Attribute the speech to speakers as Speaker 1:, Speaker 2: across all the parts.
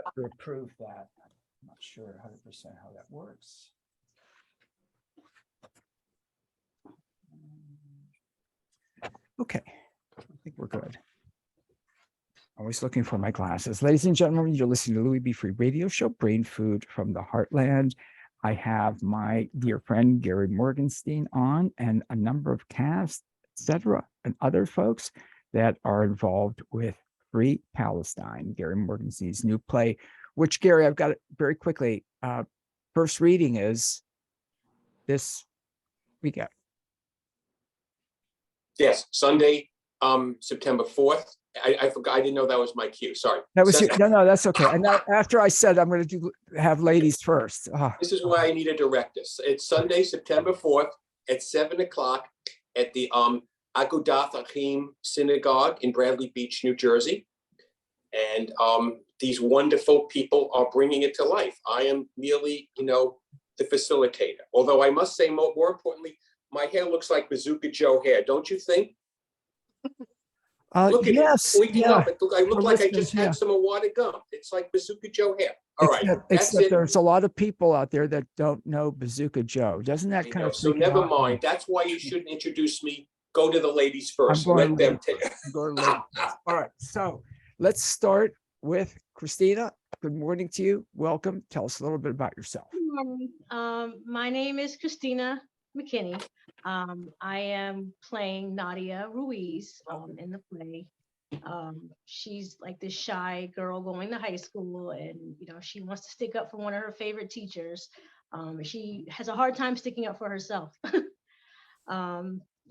Speaker 1: have to approve that. I'm not sure 100% how that works. Okay, I think we're good. Always looking for my glasses. Ladies and gentlemen, you're listening to Louis B. Free Radio Show, Brain Food from the Heartland. I have my dear friend Gary Morgenstein on, and a number of cast, etc., and other folks that are involved with Free Palestine, Gary Morgenstein's new play, which, Gary, I've got it very quickly. First reading is this weekend.
Speaker 2: Yes, Sunday, September 4th. I forgot. I didn't know that was my cue. Sorry.
Speaker 1: That was it. No, that's okay. And after I said I'm going to have ladies first.
Speaker 2: This is why I need a directus. It's Sunday, September 4th at 7:00 at the Agudath Achim Synagogue in Bradley Beach, New Jersey. And these wonderful people are bringing it to life. I am merely, the facilitator. Although I must say, more importantly, my hair looks like Bazooka Joe hair, don't you think? Look at
Speaker 1: yes,
Speaker 2: it pointing up. I look like I just
Speaker 1: yeah.
Speaker 2: had some water gum. It's like Bazooka Joe hair. All right, that's
Speaker 1: except
Speaker 2: it.
Speaker 1: There's a lot of people out there that don't know Bazooka Joe. Doesn't that kind of?
Speaker 2: So never mind. That's why you shouldn't introduce me. Go to the ladies first. Let them take it.
Speaker 1: All right. So let's start with Kristina. Good morning to you. Welcome. Tell us a little bit about yourself.
Speaker 3: Good morning. My name is Christina Mckinney. I am playing Nadia Ruiz in the play. She's like this shy girl going to high school, and she wants to stick up for one of her favorite teachers. She has a hard time sticking up for herself.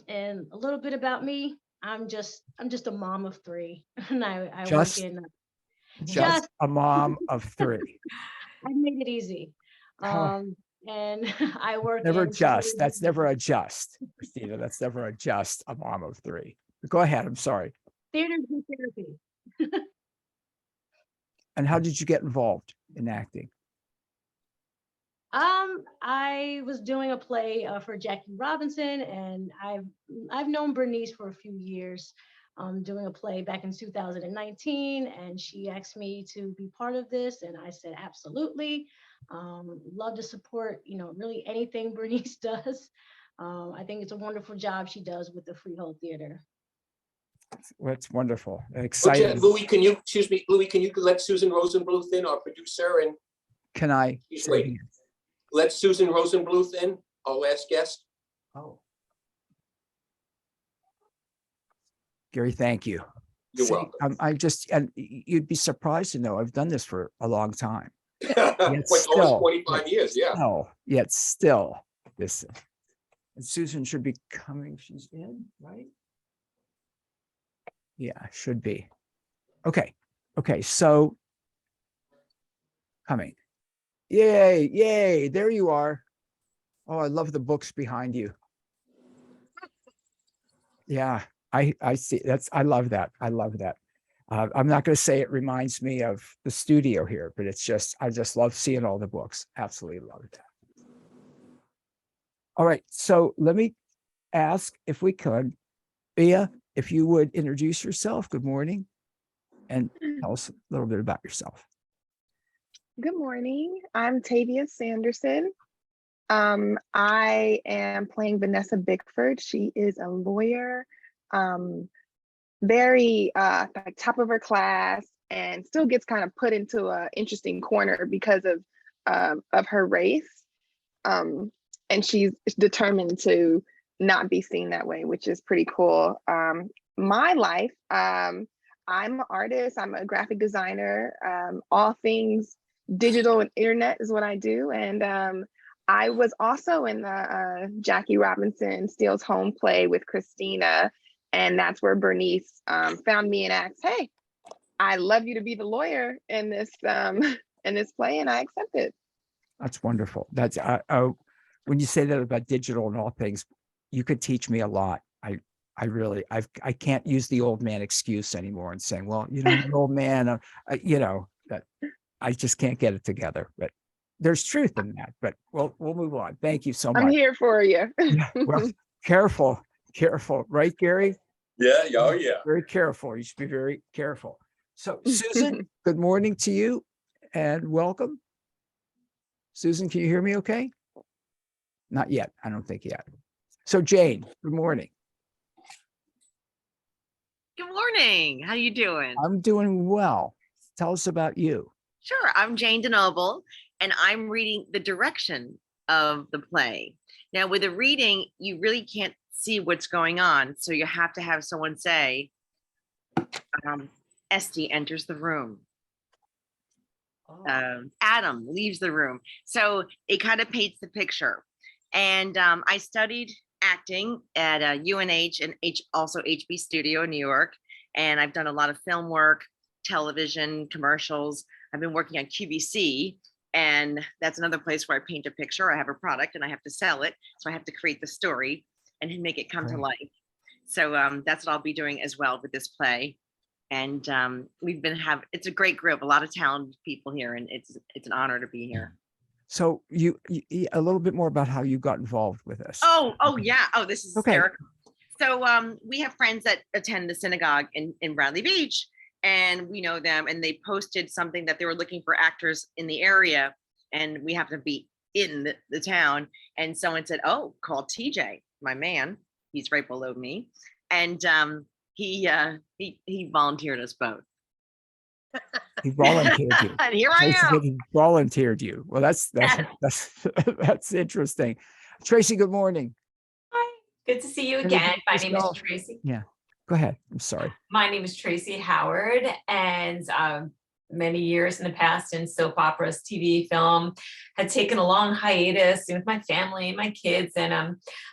Speaker 3: And a little bit about me: I'm just a mom of three, and I work in
Speaker 1: just a mom of three.
Speaker 3: I made it easy. And I work
Speaker 1: that's never a just, Kristina. That's never a just, a mom of three. Go ahead. I'm sorry.
Speaker 3: Theater and therapy.
Speaker 1: And how did you get involved in acting?
Speaker 3: I was doing a play for Jackie Robinson, and I've known Bernice for a few years. Doing a play back in 2019, and she asked me to be part of this, and I said absolutely. Love to support, really anything Bernice does. I think it's a wonderful job she does with the Freehold Theater.
Speaker 1: That's wonderful. Exciting.
Speaker 2: Okay, Louis, can you let Susan Rosenbluth in, our producer? And
Speaker 1: can I?
Speaker 2: Wait. Let Susan Rosenbluth in, our last guest.
Speaker 1: Oh. Gary, thank you.
Speaker 2: You're welcome.
Speaker 1: And you'd be surprised to know I've done this for a long time.
Speaker 2: Almost 25 years, yeah.
Speaker 1: No, yet still, this. And Susan should be coming. She's in, right? Yeah, should be. Okay. So coming. Yay! There you are. Oh, I love the books behind you. Yeah. I see. I love that. I'm not going to say it reminds me of the studio here, but I just love seeing all the books. Absolutely love that. All right. So let me ask if we could, Bea, if you would introduce yourself. Good morning. And tell us a little bit about yourself.
Speaker 4: Good morning. I'm Tavea Sanderson. I am playing Vanessa Bickford. She is a lawyer. Very like top of her class, and still gets kind of put into an interesting corner because of her race. And she's determined to not be seen that way, which is pretty cool. My life, I'm an artist. I'm a graphic designer. All things digital and internet is what I do. And I was also in the Jackie Robinson Steele's Home play with Kristina. And that's where Bernice found me and asked, "Hey, I'd love you to be the lawyer in this play," and I accepted.
Speaker 1: That's wonderful. That's when you say that about digital and all things, you could teach me a lot. I can't use the old man excuse anymore and saying, "Well, I'm an old man," that I just can't get it together. But there's truth in that. But we'll move on. Thank you so much.
Speaker 4: I'm here for you.
Speaker 1: Yeah, well, careful, right, Gary?
Speaker 2: Yeah.
Speaker 1: Very careful. You should be very careful. So, Susan, good morning to you. and welcome. Susan, can you hear me okay? Not yet. I don't think yet. So Jane, good morning.
Speaker 5: Good morning. How you doing?
Speaker 1: I'm doing well. Tell us about you.
Speaker 5: Sure. I'm Jane DeNoble, and I'm reading the direction of the play. Now, with a reading, you really can't see what's going on, so you have to have someone say, Estie enters the room. Adam leaves the room. So it kind of paints the picture. And I studied acting at UNH and also HB Studio in New York. And I've done a lot of film work, television, commercials. I've been working on QVC, and that's another place where I paint a picture. I have a product and I have to sell it. So I have to create the story and make it come to life. So that's what I'll be doing as well with this play. And it's a great group, a lot of talented people here, and it's an honor to be here.
Speaker 1: So you a little bit more about how you got involved with this.
Speaker 5: Oh yeah. Oh, this is
Speaker 1: okay.
Speaker 5: Hysterical. So we have friends that attend the synagogue in Bradley Beach, and we know them, and they posted something that they were looking for actors in the area, and we happen to be in the town. And someone said, oh, call TJ, my man. He's right below me. And he volunteered us both.
Speaker 1: He volunteered you.
Speaker 5: And here I am.
Speaker 1: He volunteered you. Well, that's that's interesting. Tracy, good morning.
Speaker 6: Hi, good to see you again. My name is Tracy.
Speaker 1: Yeah, go ahead. I'm sorry.
Speaker 6: My name is Tracy Howard, and many years in the past in soap operas, TV, film, had taken a long hiatus with my family and my kids. And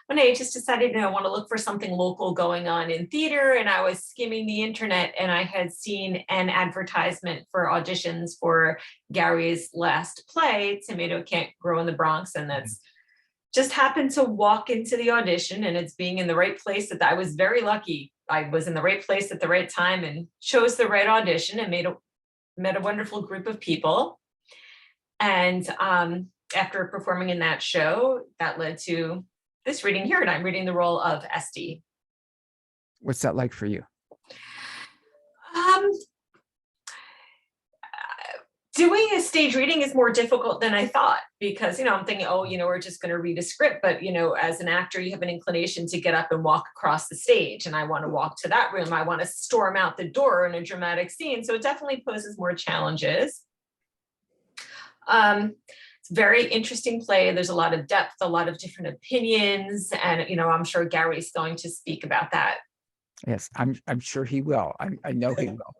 Speaker 6: one day I just decided, I want to look for something local going on in theater. And I was skimming the internet, and I had seen an advertisement for auditions for Gary's last play, Tomato Can't Grow in the Bronx. And that's just happened to walk into the audition, and it's being in the right place. That I was very lucky. I was in the right place at the right time and chose the right audition and met a wonderful group of people. And after performing in that show, that led to this reading here, and I'm reading the role of Estie.
Speaker 1: What's that like for you?
Speaker 6: Doing a stage reading is more difficult than I thought, because, I'm thinking, we're just going to read a script. But, as an actor, you have an inclination to get up and walk across the stage. And I want to walk to that room. I want to storm out the door in a dramatic scene. So it definitely poses more challenges. It's a very interesting play. There's a lot of depth, a lot of different opinions. And, I'm sure Gary's going to speak about that.
Speaker 1: Yes, I'm sure he will. I know he will.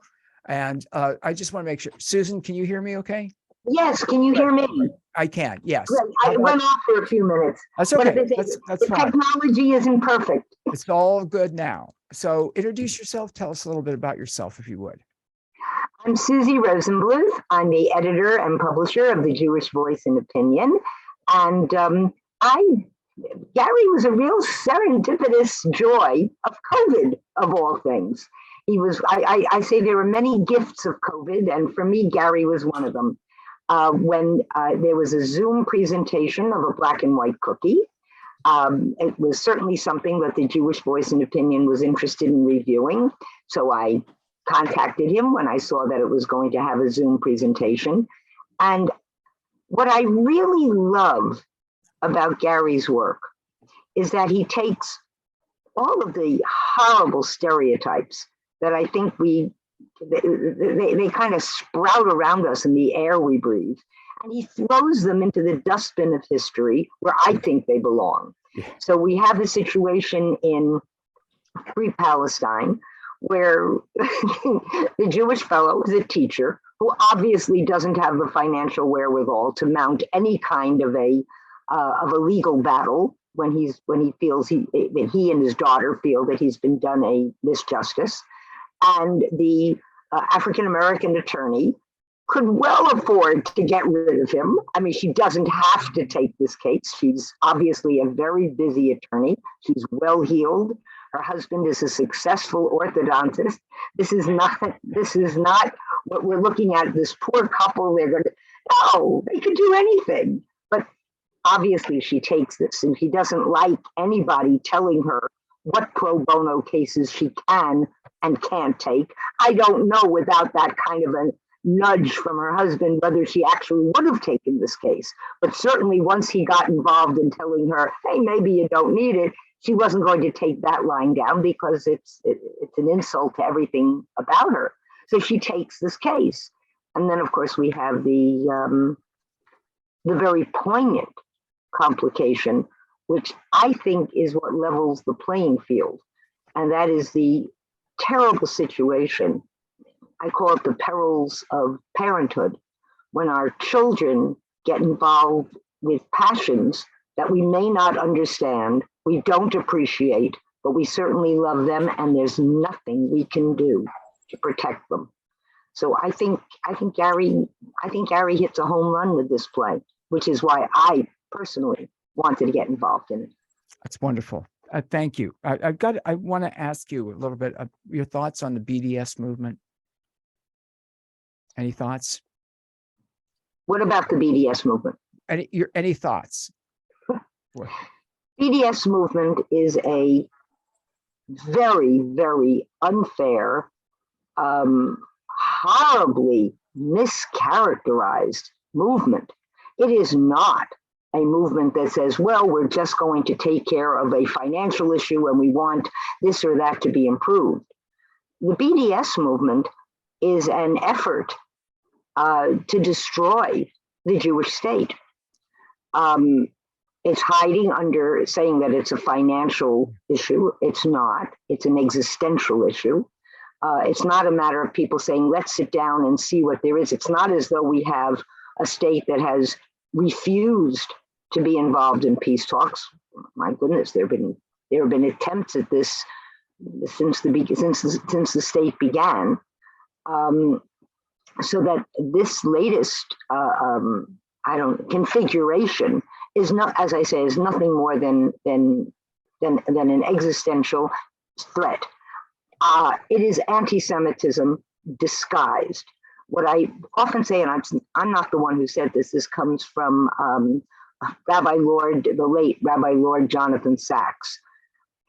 Speaker 1: And I just want to make sure. Susan, can you hear me okay?
Speaker 7: Yes, can you hear me?
Speaker 1: I can, yes.
Speaker 7: Great. I went off for a few minutes.
Speaker 1: That's okay.
Speaker 7: The
Speaker 1: That's fine.
Speaker 7: technology isn't perfect.
Speaker 1: It's all good now. So introduce yourself. Tell us a little bit about yourself, if you would.
Speaker 7: I'm Susie Rosenbluth. I'm the editor and publisher of the Jewish Voice and Opinion. And Gary was a real serendipitous joy of COVID, of all things. He was, I say there were many gifts of COVID, and for me, Gary was one of them. When there was a Zoom presentation of a black and white cookie, it was certainly something that the Jewish Voice and Opinion was interested in reviewing. So I contacted him when I saw that it was going to have a Zoom presentation. And what I really love about Gary's work is that he takes all of the horrible stereotypes that I think they kind of sprout around us in the air we breathe. And he throws them into the dustbin of history where I think they belong. Yeah. So we have a situation in Free Palestine where the Jewish fellow is a teacher who obviously doesn't have the financial wherewithal to mount any kind of a legal battle when he feels that he and his daughter feel that he's been done a misjustice. And the African-American attorney could well afford to get rid of him. I mean, she doesn't have to take this case. She's obviously a very busy attorney. She's well-heeled. Her husband is a successful orthodontist. This is not what we're looking at, this poor couple. They could do anything. But obviously she takes this, and she doesn't like anybody telling her what pro bono cases she can and can't take. I don't know without that kind of nudge from her husband whether she actually would have taken this case. But certainly once he got involved in telling her, hey, maybe you don't need it, she wasn't going to take that line down because it's an insult to everything about her. So she takes this case. And then, of course, we have the very poignant complication, which I think is what levels the playing field. And that is the terrible situation. I call it the perils of parenthood, when our children get involved with passions that we may not understand, we don't appreciate, but we certainly love them, and there's nothing we can do to protect them. So I think Gary hits a home run with this play, which is why I personally wanted to get involved in it.
Speaker 1: That's wonderful. Thank you. I want to ask you a little bit of your thoughts on the BDS movement. Any thoughts?
Speaker 7: What about the BDS movement?
Speaker 1: Any thoughts?
Speaker 7: BDS movement is a very, very unfair, horribly mischaracterized movement. It is not a movement that says, well, we're just going to take care of a financial issue and we want this or that to be improved. The BDS movement is an effort to destroy the Jewish state. It's hiding under saying that it's a financial issue. It's not. It's an existential issue. It's not a matter of people saying, let's sit down and see what there is. It's not as though we have a state that has refused to be involved in peace talks. My goodness, there have been attempts at this since the state began. So that this latest configuration is not, as I say, is nothing more than an existential threat. It is anti-Semitism disguised. What I often say, and I'm not the one who said this. This comes from the late Rabbi Lord Jonathan Sachs.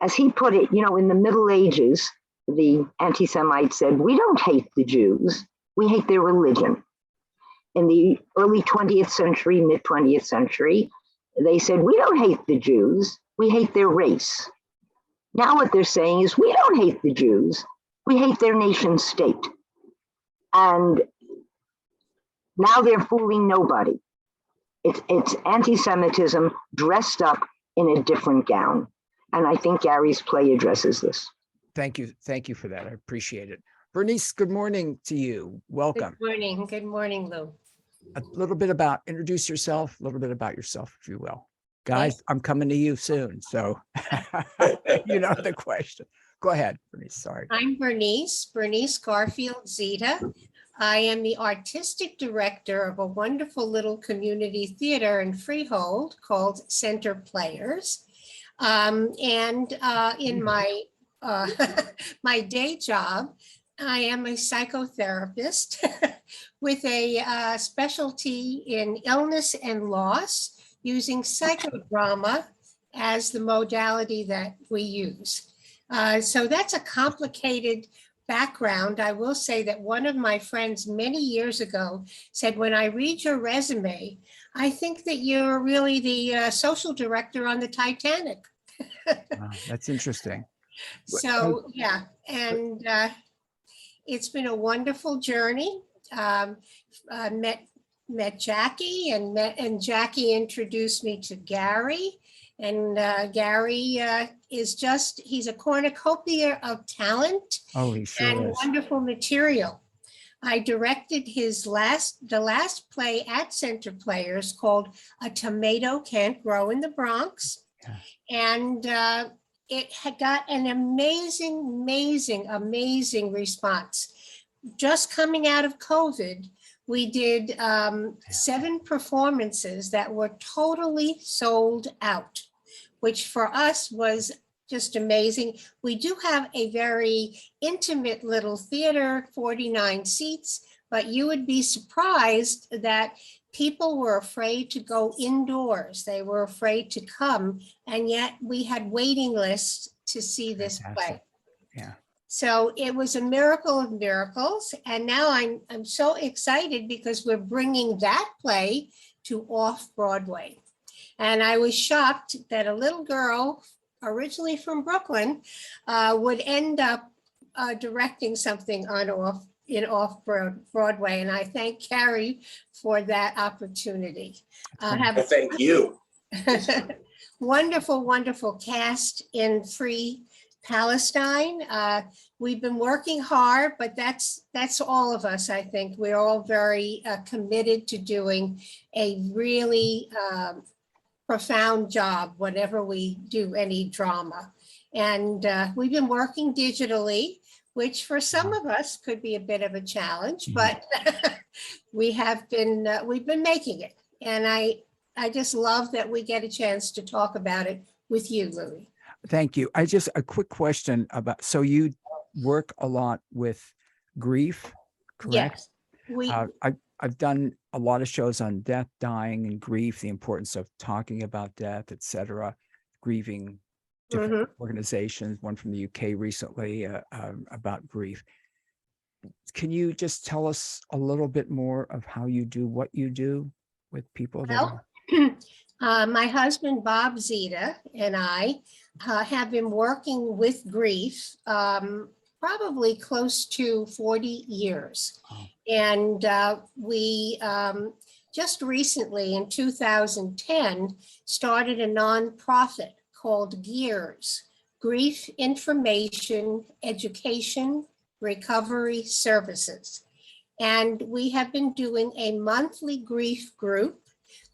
Speaker 7: As he put it, in the Middle Ages, the anti-Semites said, we don't hate the Jews, we hate their religion. In the early 20th century, mid 20th century, they said, we don't hate the Jews, we hate their race. Now what they're saying is, we don't hate the Jews, we hate their nation state. And now they're fooling nobody. It's anti-Semitism dressed up in a different gown. And I think Gary's play addresses this.
Speaker 1: Thank you. Thank you for that. I appreciate it. Bernice, good morning to you. Welcome.
Speaker 8: Good morning. Good morning, Lou.
Speaker 1: A little bit introduce yourself, a little bit about yourself, if you will. Guys, I'm coming to you soon. So you know the question. Go ahead, Bernice. Sorry.
Speaker 8: I'm Bernice Garfield-Szita. I am the artistic director of a wonderful little community theater in Freehold called Center Players. In my my day job, I am a psychotherapist with a specialty in illness and loss, using psychodrama as the modality that we use. So that's a complicated background. I will say that one of my friends many years ago said, when I read your resume, I think that you're really the social director on the Titanic.
Speaker 1: Wow, that's interesting.
Speaker 8: So yeah, and it's been a wonderful journey. Met Jackie, and Jackie introduced me to Gary. And Gary he's a cornucopia of talent and wonderful material. I directed the last play at Center Players called A Tomato Can't Grow in the Bronx. Yeah. And it had got an amazing response. Just coming out of COVID, we did 7 performances that were totally sold out, which for us was just amazing. We do have a very intimate little theater, 49 seats, but you would be surprised that people were afraid to go indoors. They were afraid to come, and yet we had waiting lists to see this play.
Speaker 1: Yeah.
Speaker 8: So it was a miracle of miracles. And now I'm so excited because we're bringing that play to off-Broadway. And I was shocked that a little girl, originally from Brooklyn, would end up directing something on off-Broadway. And I thank Gary for that opportunity.
Speaker 2: I thank you.
Speaker 8: Wonderful, wonderful cast in Free Palestine. We've been working hard, but that's all of us. I think we're all very committed to doing a really profound job whenever we do any drama. And we've been working digitally, which for some of us could be a bit of a challenge, but we've been making it. And I just love that we get a chance to talk about it with you, Louis.
Speaker 1: Thank you. A quick question about, so you work a lot with grief, correct?
Speaker 8: Yes.
Speaker 1: I've done a lot of shows on death, dying, and grief, the importance of talking about death, etc., grieving, different organizations, one from the UK recently about grief. Can you just tell us a little bit more of how you do what you do with people?
Speaker 8: My husband, Bob Szita, and I have been working with grief probably close to 40 years. Oh. And we just recently in 2010 started a nonprofit called GEARS, Grief Information Education Recovery Services. And we have been doing a monthly grief group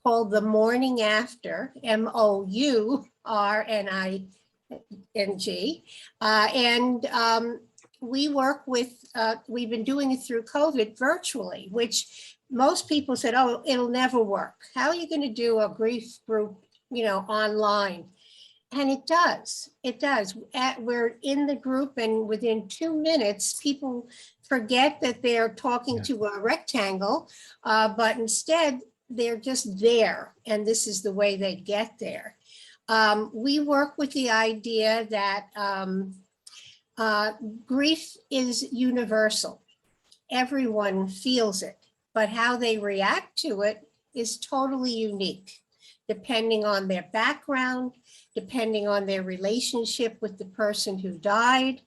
Speaker 8: called The Morning After, MOURNING. We work with, we've been doing it through COVID virtually, which most people said, oh, it'll never work. How are you going to do a grief group, online? And it does. We're in the group, and within 2 minutes, people forget that they're talking to a rectangle, but instead they're just there. And this is the way they get there. We work with the idea that grief is universal. Everyone feels it, but how they react to it is totally unique, depending on their background, depending on their relationship with the person who died,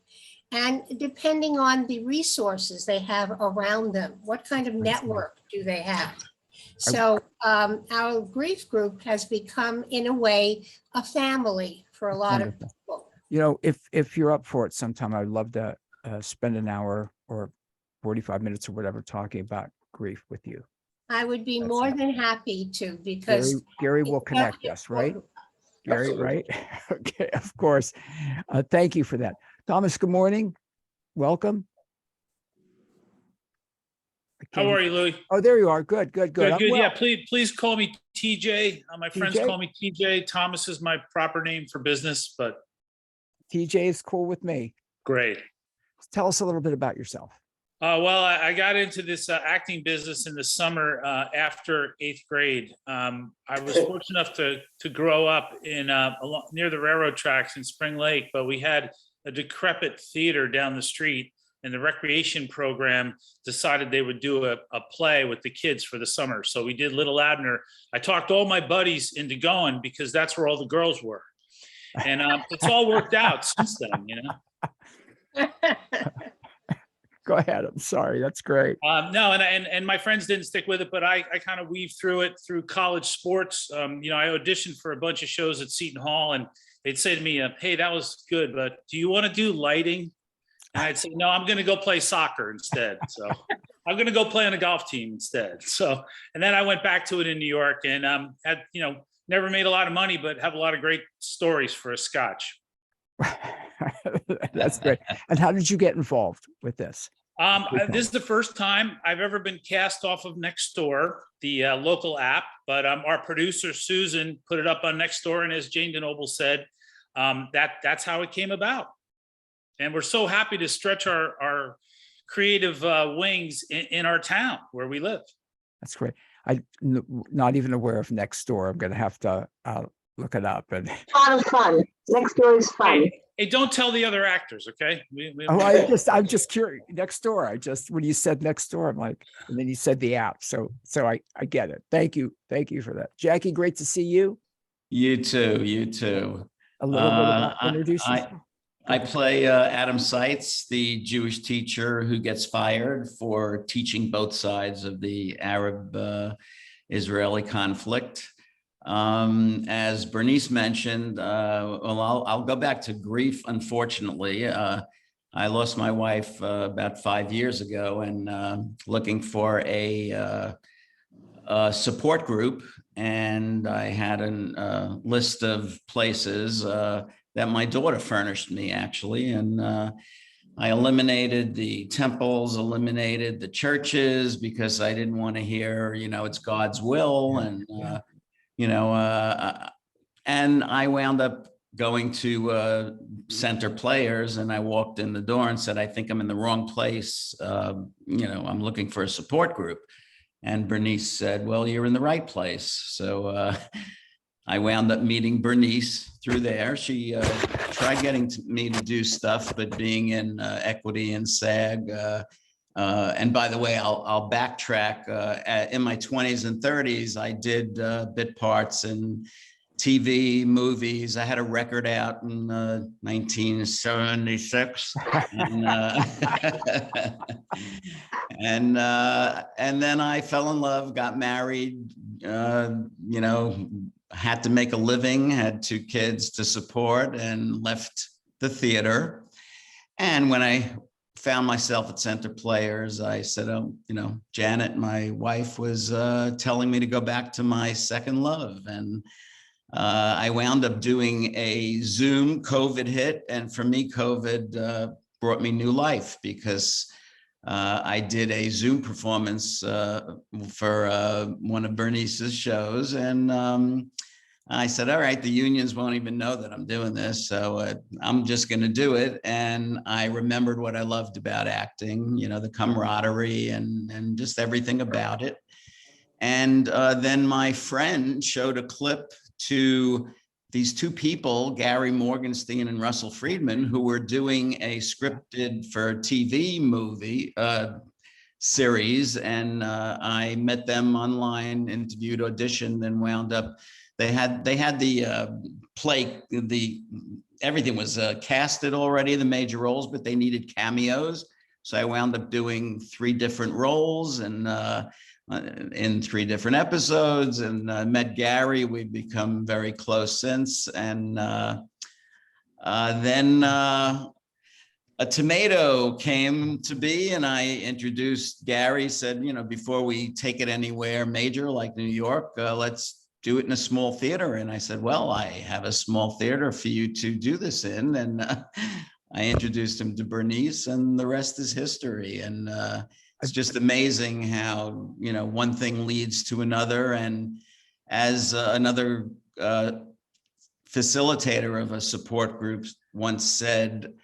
Speaker 8: and depending on the resources they have around them. What kind of network do they have? So our grief group has become, in a way, a family for a lot of people.
Speaker 1: If you're up for it sometime, I'd love to spend an hour or 45 minutes or whatever talking about grief with you.
Speaker 8: I would be more than happy to, because
Speaker 1: Gary will connect us, right? Gary, right? Okay, of course. Thank you for that. Thomas, good morning. Welcome.
Speaker 9: How are you, Louis?
Speaker 1: Oh, there you are. Good.
Speaker 9: Good.
Speaker 1: Well.
Speaker 9: Yeah, please call me TJ. My friends call me TJ. Thomas is my proper name for business, but
Speaker 1: TJ is cool with me.
Speaker 9: Great.
Speaker 1: Tell us a little bit about yourself.
Speaker 9: Well, I got into this acting business in the summer after 8th grade. I was fortunate enough to grow up in near the railroad tracks in Spring Lake, but we had a decrepit theater down the street, and the recreation program decided they would do a play with the kids for the summer. So we did Little Abner. I talked all my buddies into going because that's where all the girls were. And it's all worked out since then,
Speaker 1: Go ahead. I'm sorry. That's great.
Speaker 9: No, and my friends didn't stick with it, but I kind of weaved through it through college sports. I auditioned for a bunch of shows at Seton Hall, and they'd say to me, hey, that was good, but do you want to do lighting? And I'd say, no, I'm going to go play soccer instead. So I'm going to go play on a golf team instead. So, and then I went back to it in New York and had, never made a lot of money, but have a lot of great stories for a Scotch.
Speaker 1: That's great. And how did you get involved with this?
Speaker 9: This is the first time I've ever been cast off of Nextdoor, the local app, but our producer, Susan, put it up on Nextdoor. And as Jane DeNoble said, that's how it came about. And we're so happy to stretch our creative wings in our town where we live.
Speaker 1: That's great. I'm not even aware of Nextdoor. I'm going to have to look it up. And
Speaker 7: a lot of fun. Nextdoor is fun.
Speaker 9: Hey, don't tell the other actors, okay?
Speaker 1: Oh, I'm just curious. Next door. When you said next door, I'm like, and then you said the app. So I get it. Thank you for that. Jackie, great to see you.
Speaker 10: You too. You too.
Speaker 1: A little bit about introduce yourself.
Speaker 10: I play Adam Seitz, the Jewish teacher who gets fired for teaching both sides of the Arab-Israeli conflict. As Bernice mentioned, well, I'll go back to grief, unfortunately. I lost my wife about 5 years ago, and looking for a support group, and I had a list of places that my daughter furnished me, actually, and I eliminated the temples, eliminated the churches, because I didn't want to hear, it's God's will, and and I wound up going to Center Players, and I walked in the door and said, I think I'm in the wrong place. I'm looking for a support group. And Bernice said, well, you're in the right place. So I wound up meeting Bernice through there. She tried getting me to do stuff, but being in equity and SAG, and by the way, I'll backtrack. In my 20s and 30s, I did bit parts in TV, movies. I had a record out in 1976, and then I fell in love, got married. Had to make a living, had 2 kids to support, and left the theater. And when I found myself at Center Players, I said, Janet, my wife, was telling me to go back to my second love. And I wound up doing a Zoom. COVID hit. And for me, COVID brought me new life, because I did a Zoom performance for one of Bernice's shows. And I said, all right, the unions won't even know that I'm doing this, so I'm just going to do it. And I remembered what I loved about acting, the camaraderie and just everything about it. And then my friend showed a clip to these 2 people, Gary Morgenstein and Russell Friedman, who were doing a scripted for TV movie series. And I met them online, interviewed, auditioned, and wound up. They had the play, everything was casted already, the major roles, but they needed cameos. So I wound up doing 3 different roles, and in 3 different episodes, and met Gary. We've become very close since. And then a tomato came to be, and I introduced Gary, said, before we take it anywhere major like New York, let's do it in a small theater. And I said, well, I have a small theater for you to do this in. And I introduced him to Bernice, and the rest is history. And it's just amazing how, one thing leads to another. And as another facilitator of a support group once said,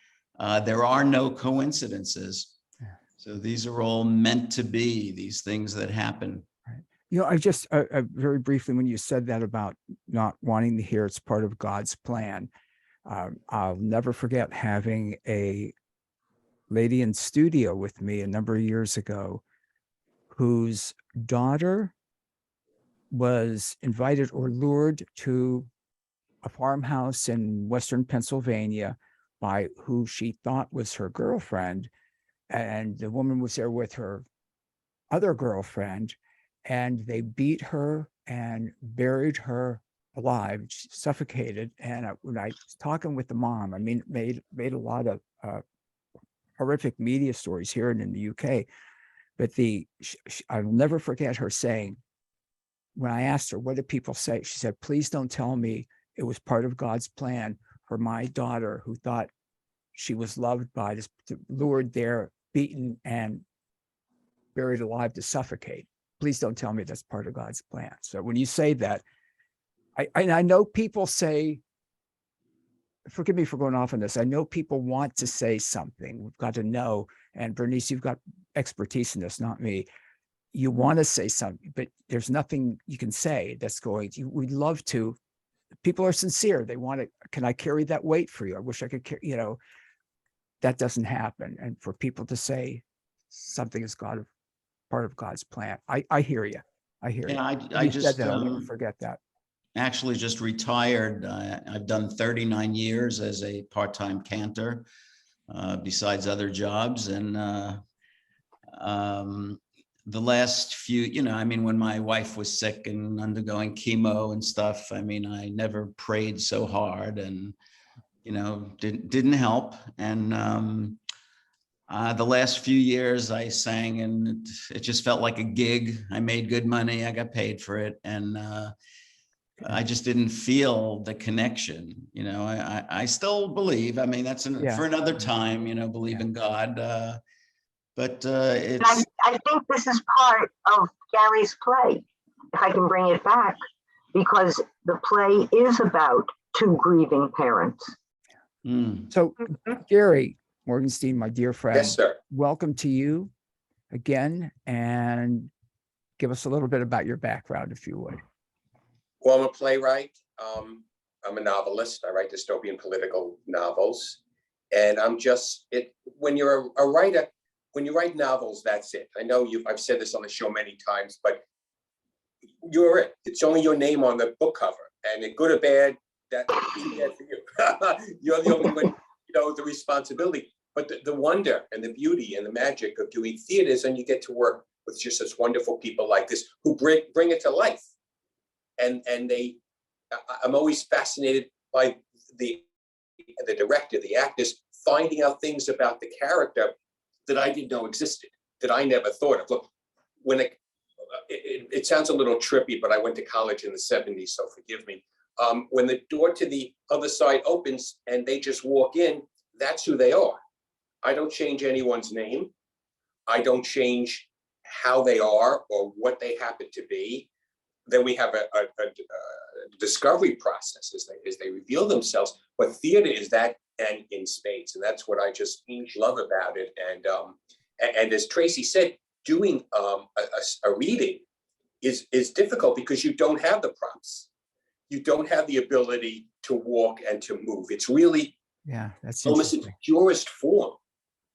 Speaker 10: there are no coincidences. So these are all meant to be, these things that happen.
Speaker 1: I just very briefly, when you said that about not wanting to hear it's part of God's plan, I'll never forget having a lady in studio with me a number of years ago whose daughter was invited or lured to a farmhouse in Western Pennsylvania by who she thought was her girlfriend. And the woman was there with her other girlfriend, and they beat her and buried her alive, suffocated. And when I was talking with the mom, made a lot of horrific media stories here and in the UK. But I'll never forget her saying, when I asked her, what did people say? She said, please don't tell me it was part of God's plan for my daughter, who thought she was loved by this, lured there, beaten, and buried alive, to suffocate. Please don't tell me that's part of God's plan. So when you say that, I know people say, forgive me for going off on this, I know people want to say something. We've got to know. And Bernice, you've got expertise in this, not me. You want to say something, but there's nothing you can say that's we'd love to people are sincere. They want to, can I carry that weight for you? I wish I could carry, that doesn't happen. And for people to say something is part of God's plan. I hear you. I hear you.
Speaker 10: Yeah, I
Speaker 1: You said
Speaker 10: just
Speaker 1: that, I'll never forget that.
Speaker 10: actually just retired. I've done 39 years as a part-time cantor, besides other jobs. And the last few, when my wife was sick and undergoing chemo and stuff, I never prayed so hard, and, didn't help. And the last few years I sang, and it just felt like a gig. I made good money. I got paid for it. And I just didn't feel the connection. I still believe, that's for another time, believe in God. But it's.
Speaker 7: I think this is part of Gary's play, if I can bring it back, because the play is about two grieving parents.
Speaker 1: So, Gary Morgenstein, my dear friend,
Speaker 2: Yes, sir.
Speaker 1: welcome to you again, and give us a little bit about your background, if you would.
Speaker 2: Well, I'm a playwright. I'm a novelist. I write dystopian political novels. And when you're a writer, when you write novels, that's it. I know I've said this on the show many times, but you're it. It's only your name on the book cover, and good or bad, that's too bad for you. You're the only one, the responsibility. But the wonder and the beauty and the magic of doing theaters, and you get to work with just such wonderful people like this who bring it to life. And I'm always fascinated by the director, the actors, finding out things about the character that I didn't know existed, that I never thought of. Look, when it sounds a little trippy, but I went to college in the 70s, so forgive me. When the door to the other side opens and they just walk in, that's who they are. I don't change anyone's name. I don't change how they are or what they happen to be. Then we have a discovery process as they reveal themselves. But theater is that, and in spades, and that's what I just love about it. And as Tracy said, doing a reading is difficult because you don't have the props. You don't have the ability to walk and to move. It's really
Speaker 1: that's
Speaker 2: almost the purest form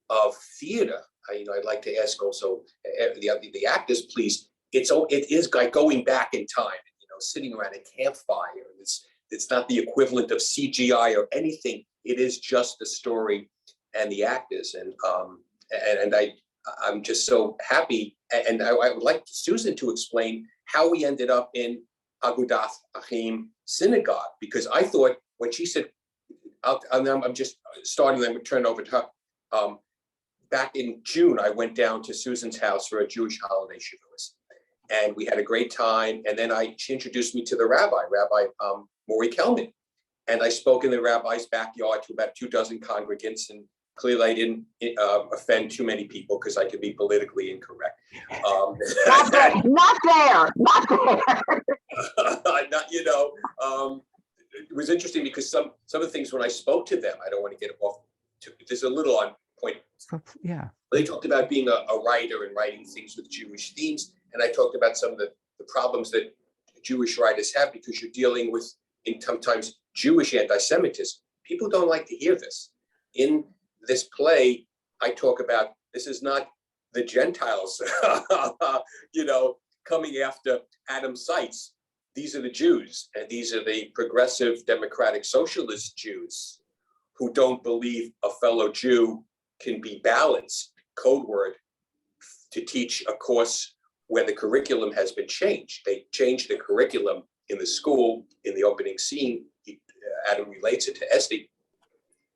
Speaker 2: of theater. I'd like to ask also the actors, please. It is like going back in time, sitting around a campfire. It's not the equivalent of CGI or anything. It is just the story and the actors. And I'm just so happy. And I would like Susan to explain how we ended up in Agudath Achim synagogue, because I thought when she said, I'm just starting, then we turn over to her. Back in June, I went down to Susan's house for a Jewish holiday shavuos, and we had a great time. And then she introduced me to the Rabbi Maury Kelman, and I spoke in the rabbi's backyard to about 24 congregants, and clearly I didn't offend too many people because I could be politically incorrect.
Speaker 7: Not there.
Speaker 2: It was interesting because some of the things when I spoke to them, I don't want to get off. There's a little on point.
Speaker 1: Yeah.
Speaker 2: They talked about being a writer and writing things with Jewish themes, and I talked about some of the problems that Jewish writers have because you're dealing with sometimes Jewish anti-Semitism. People don't like to hear this. In this play, I talk about this is not the Gentiles, coming after Adam Seitz. These are the Jews, and these are the progressive democratic socialist Jews who don't believe a fellow Jew can be balanced, code word, to teach a course when the curriculum has been changed. They changed the curriculum in the school in the opening scene. Adam relates it to Estie,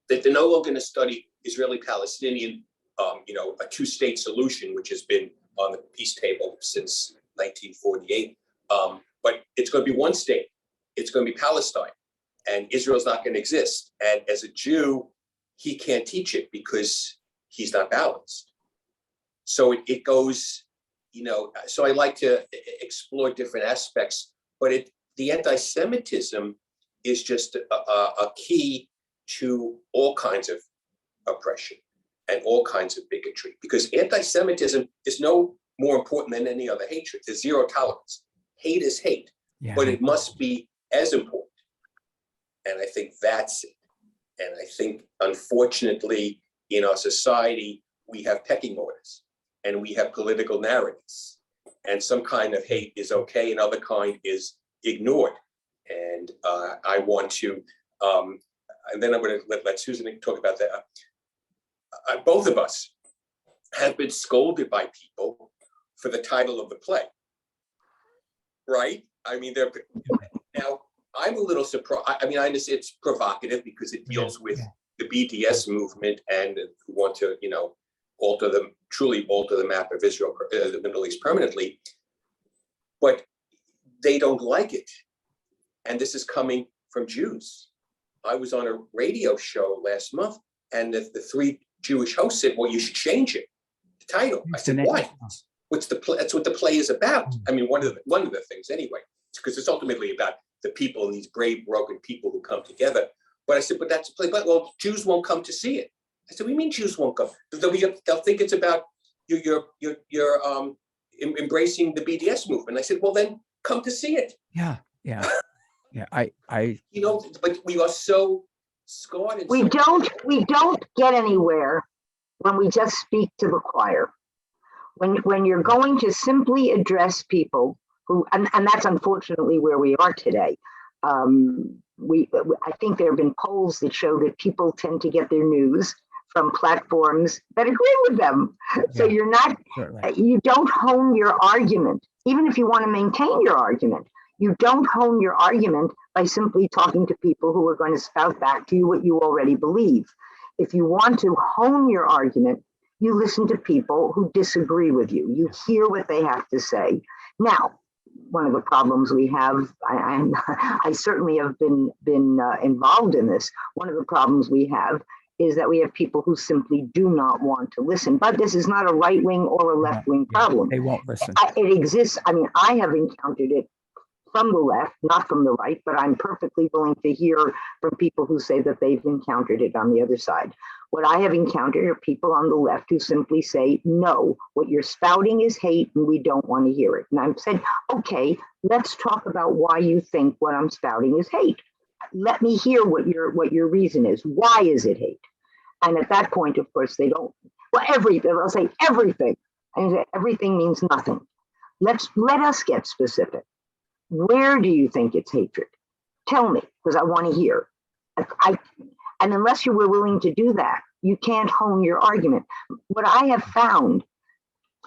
Speaker 2: that they're no longer going to study Israeli-Palestinian, a two-state solution, which has been on the peace table since 1948. But it's going to be one state. It's going to be Palestine, and Israel's not going to exist. And as a Jew, he can't teach it because he's not balanced. So it goes, so I like to explore different aspects, but the anti-Semitism is just a key to all kinds of oppression and all kinds of bigotry, because anti-Semitism is no more important than any other hatred. There's zero tolerance. Hate is hate, but it must be as important And I think that's it. And I think, unfortunately, in our society, we have pecking orders and we have political narratives. And some kind of hate is okay, and other kind is ignored. And I want to, and then I'm going to let Susan talk about that. Both of us have been scolded by people for the title of the play, right? I mean, now I'm a little surprised. I mean, I understand it's provocative because it deals with the BDS movement and who want to, you know, truly alter the map of Israel, the Middle East permanently, but they don't like it. And this is coming from Jews. I was on a radio show last month, and the three Jewish hosts said, well, you should change it, the title. I said, why? That's what the play is about. I mean, one of the things anyway, because it's ultimately about the people and these brave, broken people who come together. But I said, but that's a play. But well, Jews won't come to see it. I said, what do you mean Jews won't come? They'll think it's about you're embracing the BDS movement. I said, well, then come to see it.
Speaker 1: Yeah. I
Speaker 2: you know, but we are so scarred. And
Speaker 7: we don't get anywhere when we just speak to the choir. When you're going to simply address people who, and that's unfortunately where we are today. I think there have been polls that show that people tend to get their news from platforms that agree with them. So you're not, you don't hone your argument, even if you want to maintain your argument. You don't hone your argument by simply talking to people who are going to spout back to you what you already believe. If you want to hone your argument, you listen to people who disagree with you. You hear what they have to say. Now, one of the problems we have, I certainly have been involved in this. One of the problems we have is that we have people who simply do not want to listen. But this is not a right wing or a left wing problem.
Speaker 1: They won't listen.
Speaker 7: It exists. I mean, I have encountered it from the left, not from the right, but I'm perfectly willing to hear from people who say that they've encountered it on the other side. What I have encountered are people on the left who simply say, no, what you're spouting is hate and we don't want to hear it. And I've said, okay, let's talk about why you think what I'm spouting is hate. Let me hear what your reason is. Why is it hate? And at that point, of course, they don't, well, everything, they'll say everything. And everything means nothing. Let us get specific. Where do you think it's hatred? Tell me, because I want to hear. And unless you were willing to do that, you can't hone your argument. What I have found,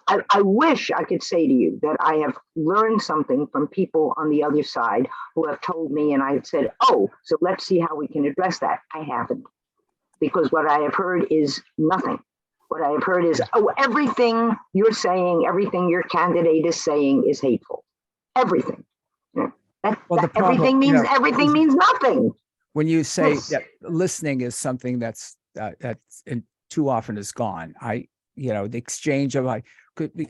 Speaker 7: I wish I could say to you that I have learned something from people on the other side who have told me, and I've said, oh, so let's see how we can address that. I haven't, because what I have heard is nothing. What I have heard is, oh, everything you're saying, everything your candidate is saying is hateful. Everything. Everything means nothing.
Speaker 1: When you say that listening is something that's too often is gone, the exchange of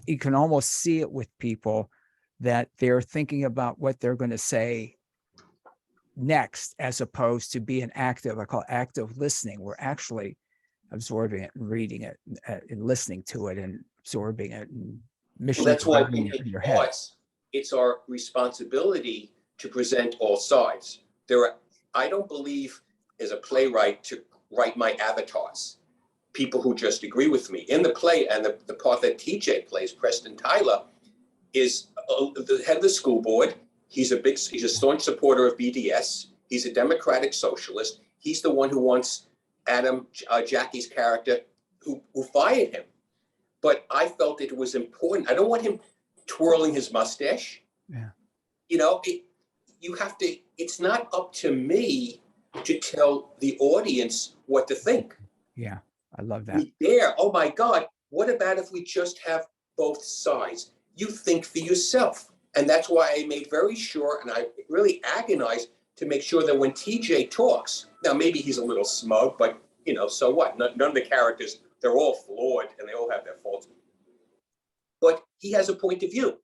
Speaker 1: you can almost see it with people that they're thinking about what they're going to say next, as opposed to being active. I call it active listening. We're actually absorbing it and reading it and listening to it and absorbing it and mission.
Speaker 2: Well, that's why in your head. It's our responsibility to present all sides. I don't believe as a playwright to write my avatars, people who just agree with me. In the play, and the part that TJ plays, Preston Tyler, is the head of the school board. He's a staunch supporter of BDS. He's a democratic socialist. He's the one who wants Jackie's character, who fired him. But I felt it was important. I don't want him twirling his mustache.
Speaker 1: Yeah.
Speaker 2: It's not up to me to tell the audience what to think.
Speaker 1: Yeah, I love that.
Speaker 2: Oh my God, what about if we just have both sides? You think for yourself. And that's why I made very sure, and I really agonized to make sure that when TJ talks, now maybe he's a little smug, but so what? None of the characters, they're all flawed and they all have their faults. But he has a point of view.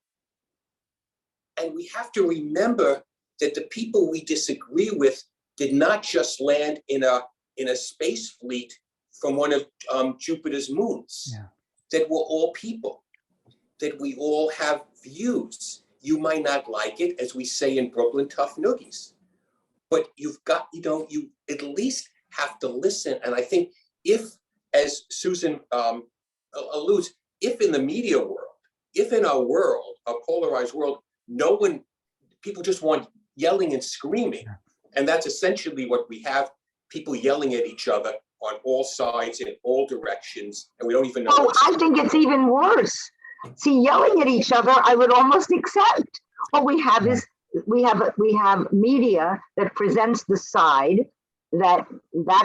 Speaker 2: And we have to remember that the people we disagree with did not just land in a space fleet from one of Jupiter's moons.
Speaker 1: Yeah.
Speaker 2: That we're all people, that we all have views. You might not like it, as we say in Brooklyn, tough noogies. but you've got, you at least have to listen. And I think if, as Susan alludes, if in the media world, if in our world, a polarized world, people just want yelling and screaming. And that's essentially what we have, people yelling at each other on all sides in all directions, and we don't even know.
Speaker 7: Oh, I think it's even worse. See, yelling at each other, I would almost accept. What we have is we have media that presents the side that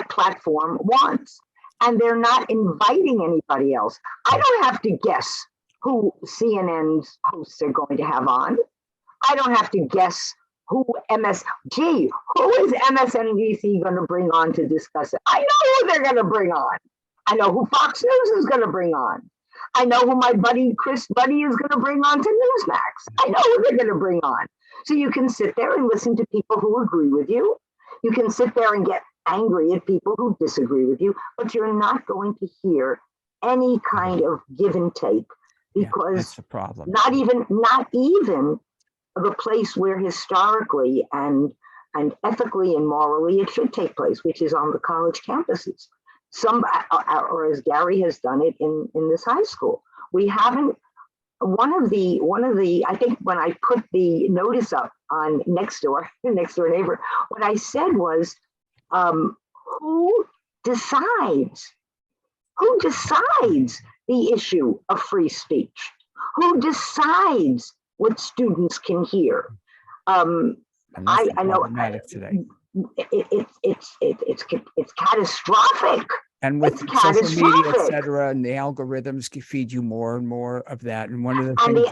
Speaker 7: platform wants, and they're not inviting anybody else. I don't have to guess who CNN's hosts are going to have on. I don't have to guess who who is MSNBC going to bring on to discuss it? I know who they're going to bring on. I know who Fox News is going to bring on. I know who my buddy Chris is going to bring on to Newsmax. I know who they're going to bring on. So you can sit there and listen to people who agree with you. You can sit there and get angry at people who disagree with you, but you're not going to hear any kind of give and take, because
Speaker 1: that's the problem.
Speaker 7: Not even of a place where historically and ethically and morally it should take place, which is on the college campuses. Or as Gary has done it in this high school. We haven't. One of the I think when I put the notice up on next door neighbor, what I said was, who decides the issue of free speech? Who decides what students can hear? I know
Speaker 1: today.
Speaker 7: It's catastrophic.
Speaker 1: And with social media, et cetera, and the algorithms can feed you more and more of that. And one of the things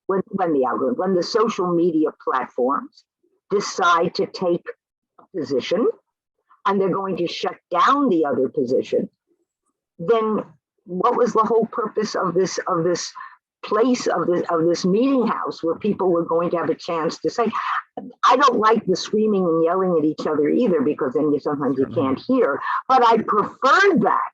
Speaker 1: when the social media platforms decide to take a position and they're going to shut down the other position, then what was the whole purpose of this place of this meeting house where people were going to have a chance to say? I don't like the screaming and yelling at each other either, because then sometimes you can't hear, but I preferred that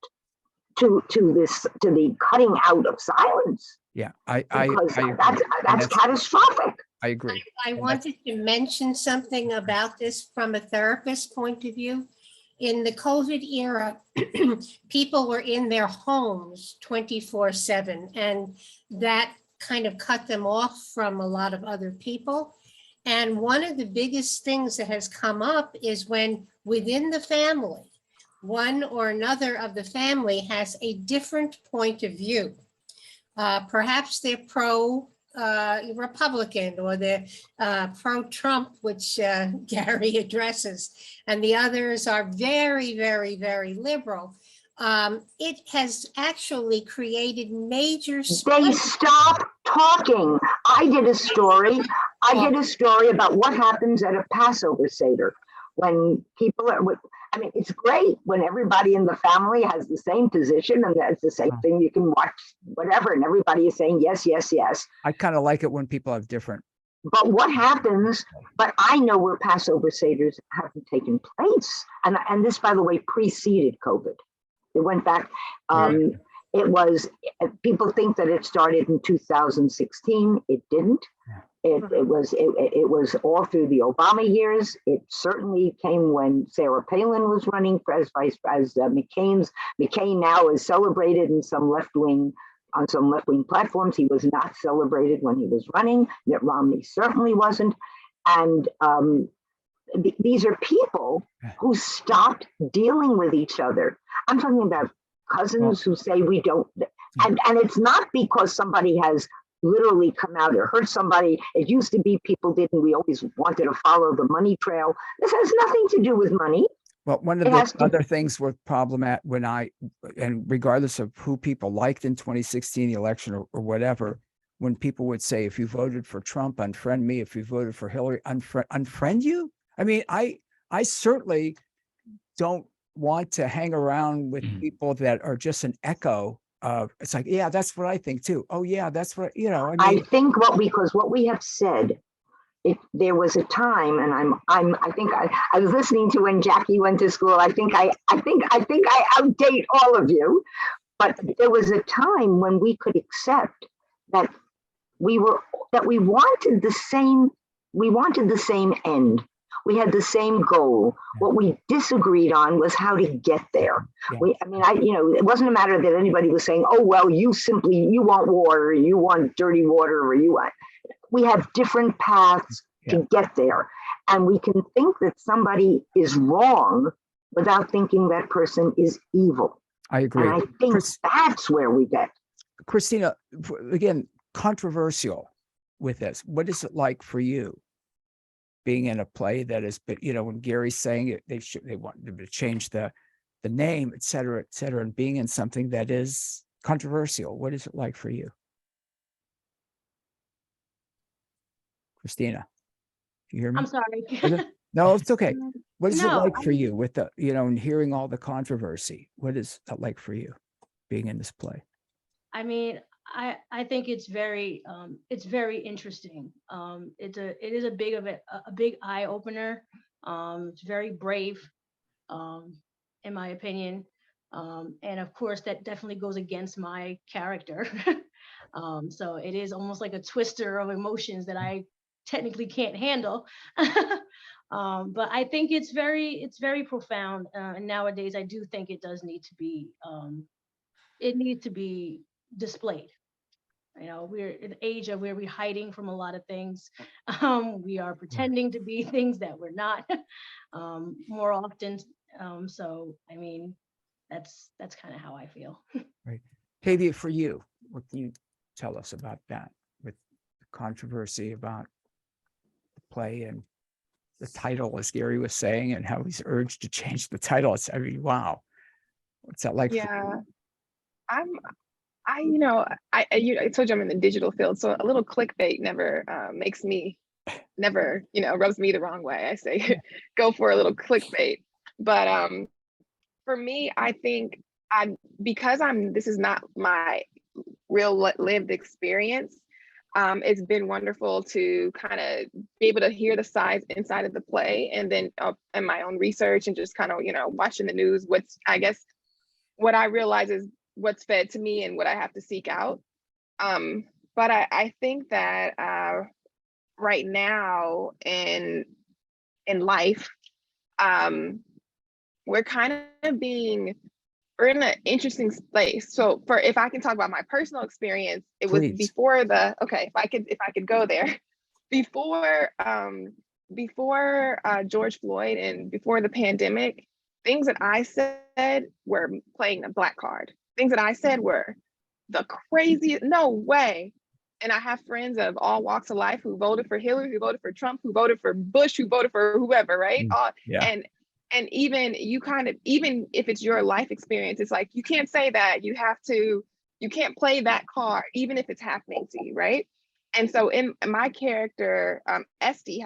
Speaker 1: to the cutting out of silence. Yeah,
Speaker 7: that's catastrophic.
Speaker 1: I agree.
Speaker 8: I wanted to mention something about this from a therapist point of view. In the COVID era, people were in their homes 24/7, and that kind of cut them off from a lot of other people. And one of the biggest things that has come up is when within the family, one or another of the family has a different point of view. Perhaps they're pro-Republican or they're pro-Trump, which Gary addresses, and the others are very, very, very liberal. It has actually created major
Speaker 7: They stop talking. I did a story about what happens at a Passover Seder when people are, I mean, it's great when everybody in the family has the same position and that's the same thing. You can watch whatever and everybody is saying yes, yes, yes.
Speaker 1: I kind of like it when people have different.
Speaker 7: But what happens, but I know where Passover Seders haven't taken place. And this, by the way, preceded COVID. It went back. It was, people think that it started in 2016. It didn't. It was all through the Obama years. It certainly came when Sarah Palin was running as McCain now is celebrated in some left-wing platforms. He was not celebrated when he was running. Mitt Romney certainly wasn't. And these are people who stopped dealing with each other. I'm talking about cousins who say we don't, and it's not because somebody has literally come out or hurt somebody. It used to be people didn't, we always wanted to follow the money trail. This has nothing to do with money.
Speaker 1: Well, one of the other things were problematic and regardless of who people liked in 2016, the election or whatever, when people would say, if you voted for Trump, unfriend me. If you voted for Hillary, unfriend you. I mean, I certainly don't want to hang around with people that are just an echo of, it's like, yeah, that's what I think too. Oh yeah, that's what,
Speaker 7: I think because what we have said, there was a time, and I think I was listening to when Jackie went to school. I think I outdate all of you, but there was a time when we could accept that we wanted the same we wanted the same end. We had the same goal. What we disagreed on was how to get there.
Speaker 1: Yeah.
Speaker 7: It wasn't a matter that anybody was saying, oh, well, you want water, you want dirty water, or we have different paths to get there. And we can think that somebody is wrong without thinking that person is evil.
Speaker 1: I agree.
Speaker 7: And I think that's where we get.
Speaker 1: Kristina, again, controversial with this. What is it like for you being in a play that is, when Gary's saying it, they want to change the name, et cetera, and being in something that is controversial? What is it like for you? Kristina, you hear me?
Speaker 3: I'm sorry.
Speaker 1: No, it's okay. What is it
Speaker 3: No,
Speaker 1: like for you with the, and hearing all the controversy? What is that like for you being in this play?
Speaker 3: I mean, I think it's very interesting. It is a big eye opener. It's very brave, in my opinion. And of course, that definitely goes against my character. So it is almost like a twister of emotions that I technically can't handle. But I think it's very profound. And nowadays, I do think it does need to be, displayed. We're in an age of where we're hiding from a lot of things. We are pretending to be things that we're not more often. So, I mean, that's kind of how I feel.
Speaker 1: Right. Tavea, for you, what can you tell us about that with the controversy about the play and the title, as Gary was saying, and how he's urged to change the title? Wow. What's that like?
Speaker 4: Yeah, I told you I'm in the digital field, so a little clickbait never rubs me the wrong way. I say, go for a little clickbait. But for me, I think this is not my real lived experience. It's been wonderful to kind of be able to hear the sides inside of the play, and then in my own research and just kind of, watching the news, what I realize is what's fed to me and what I have to seek out. But I think that right now in life, we're in an interesting place. So if I can talk about my personal experience, it was before if I could go there, before George Floyd and before the pandemic, things that I said were playing the black card. Things that I said were the craziest, no way. And I have friends of all walks of life who voted for Hillary, who voted for Trump, who voted for Bush, who voted for whoever, right? And even even if it's your life experience, it's like, you can't say that. You can't play that card, even if it's happening to you, right? And so in my character, Estie,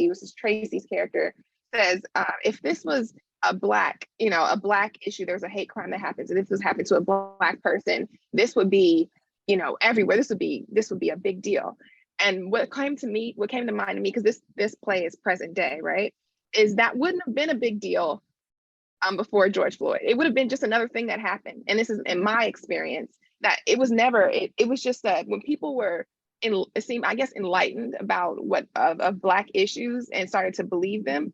Speaker 4: which is Tracy's character, says, if this was a black issue, there's a hate crime that happens, and if this happened to a black person, this would be, everywhere. This would be a big deal. And what came to mind to me, because this play is present day, right, is that wouldn't have been a big deal before George Floyd. It would have been just another thing that happened. And this is in my experience, that it was never, it was just that when people were enlightened about of black issues and started to believe them,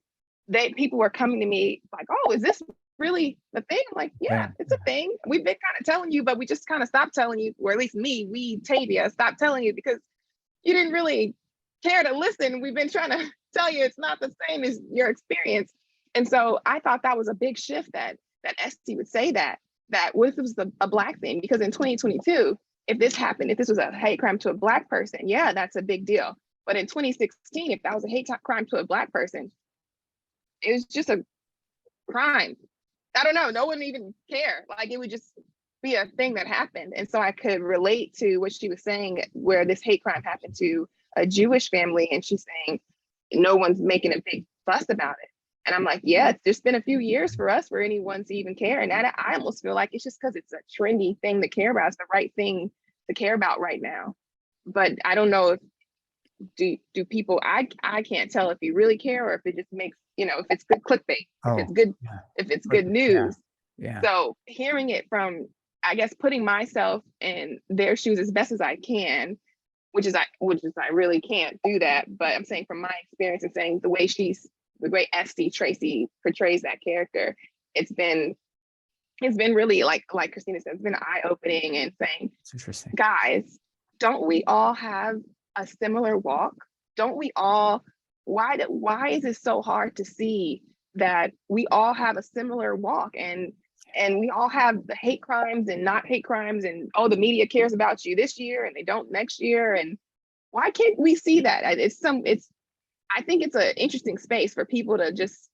Speaker 4: people were coming to me like, oh, is this really the thing? I'm like, yeah, it's a thing. We've been kind of telling you, but we just kind of stopped telling you, or at least Tavea, stopped telling you because you didn't really care to listen. We've been trying to tell you it's not the same as your experience. And so I thought that was a big shift that Estie would say that what if it was a black thing? Because in 2022, if this happened, if this was a hate crime to a black person, yeah, that's a big deal. But in 2016, if that was a hate crime to a black person, it was just a crime. I don't know. No one even care. Like, it would just be a thing that happened. And so I could relate to what she was saying, where this hate crime happened to a Jewish family, and she's saying no one's making a big fuss about it. And I'm like, yeah, it's just been a few years for us for anyone to even care. And I almost feel like it's just because it's a trendy thing to care about. It's the right thing to care about right now. But I don't know if do people, I can't tell if you really care or if it just makes, if it's good clickbait, if it's good news.
Speaker 1: Yeah.
Speaker 4: So hearing it from, I guess, putting myself in their shoes as best as I can, which is I really can't do that. But I'm saying from my experience and saying the way Estie Tracy portrays that character, it's been really like Kristina said, it's been eye-opening and saying,
Speaker 1: It's interesting.
Speaker 4: guys, don't we all have a similar walk? Don't we all, why is it so hard to see that we all have a similar walk, and we all have the hate crimes and not hate crimes, and oh, the media cares about you this year and they don't next year, and why can't we see that? I think it's an interesting space for people to just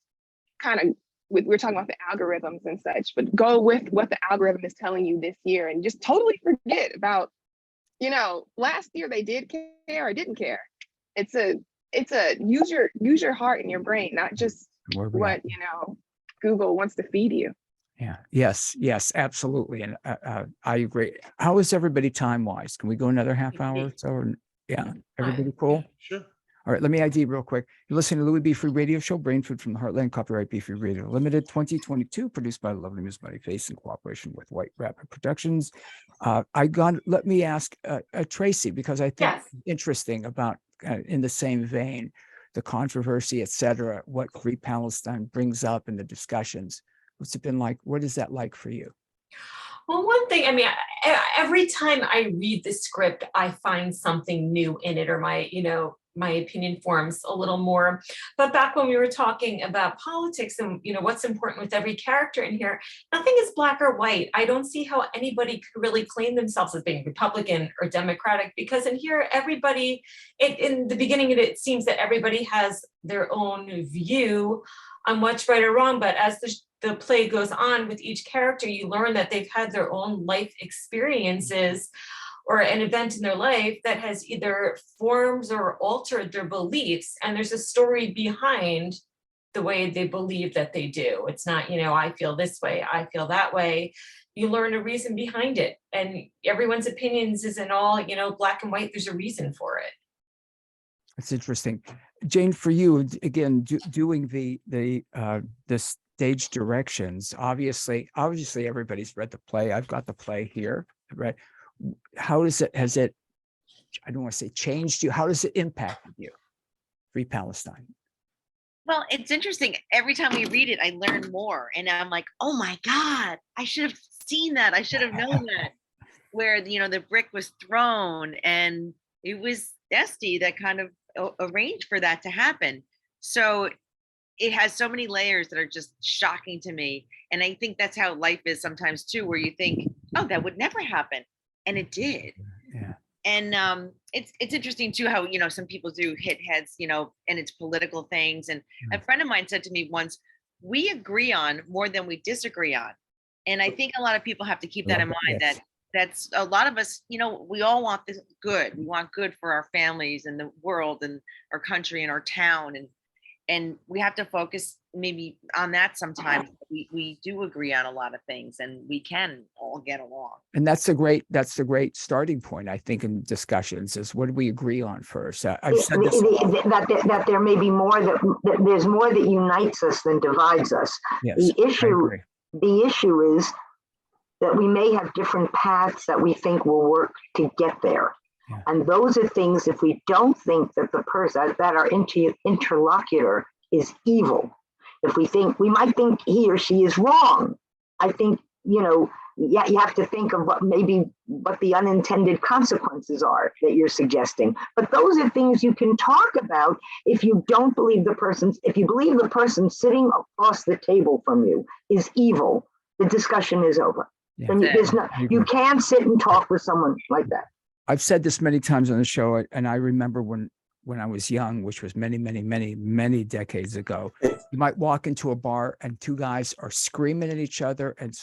Speaker 4: kind of, we're talking about the algorithms and such, but go with what the algorithm is telling you this year and just totally forget about, last year they did care or didn't care. It's a use your heart and your brain, not just what Google wants to feed you.
Speaker 1: Yeah. Yes, absolutely. And I agree. How is everybody time-wise? Can we go another half hour or so? Or, yeah, everybody cool?
Speaker 9: Sure.
Speaker 1: All right, let me ID real quick. You're listening to Louis B. Free Radio Show, Brain Food from the Heartland, copyright B. Free Radio Limited, 2022, produced by the lovely Miss Money Face in cooperation with White Rabbit Productions. Let me ask Tracy, because I think
Speaker 6: Yes.
Speaker 1: interesting about, in the same vein, the controversy, et cetera, what Free Palestine brings up in the discussions. What's it been like? What is that like for you?
Speaker 6: Well, one thing, every time I read the script, I find something new in it, or my opinion forms a little more. But back when we were talking about politics and what's important with every character in here, nothing is black or white. I don't see how anybody could really claim themselves as being Republican or Democratic, because in here, everybody, in the beginning, it seems that everybody has their own view on what's right or wrong. But as the play goes on with each character, you learn that they've had their own life experiences or an event in their life that has either formed or altered their beliefs. And there's a story behind the way they believe that they do. It's not, I feel this way, I feel that way. You learn a reason behind it. And everyone's opinions isn't all, black and white. There's a reason for it.
Speaker 1: It's interesting. Jane, for you, again, doing the stage directions, obviously everybody's read the play. I've got the play here, right? Has it, I don't want to say changed you, how does it impact you, Free Palestine?
Speaker 5: Well, it's interesting. Every time we read it, I learn more. And I'm like, oh my God, I should have seen that. I should have known that. Where, the brick was thrown, and it was Estie that kind of arranged for that to happen. So it has so many layers that are just shocking to me. And I think that's how life is sometimes too, where you think, oh, that would never happen. And it did.
Speaker 1: Yeah.
Speaker 5: And it's interesting too how some people do hit heads, and it's political things. And a friend of mine said to me once, we agree on more than we disagree on. And I think a lot of people have to keep that in mind.
Speaker 1: Yes.
Speaker 5: That's a lot of us, we all want this good. We want good for our families and the world and our country and our town. And we have to focus maybe on that sometimes. We do agree on a lot of things, and we can all get along. And
Speaker 1: that's a great starting point, I think, in discussions, is what do we agree on first? I've said this
Speaker 7: that there may be more that there's more that unites us than divides us.
Speaker 1: Yes,
Speaker 7: the issue is that we may have different paths that we think will work to get there.
Speaker 1: Yeah.
Speaker 7: And those are things, if we don't think that the person, that our interlocutor is evil, if we think, we might think he or she is wrong. I think, you have to think of what the unintended consequences are that you're suggesting. But those are things you can talk about if you don't believe if you believe the person sitting across the table from you is evil, the discussion is over.
Speaker 1: Yeah.
Speaker 7: Then you can't sit and talk with someone like that.
Speaker 1: I've said this many times on the show, and I remember when I was young, which was many, many, many, many decades ago, you might walk into a bar and two guys are screaming at each other, and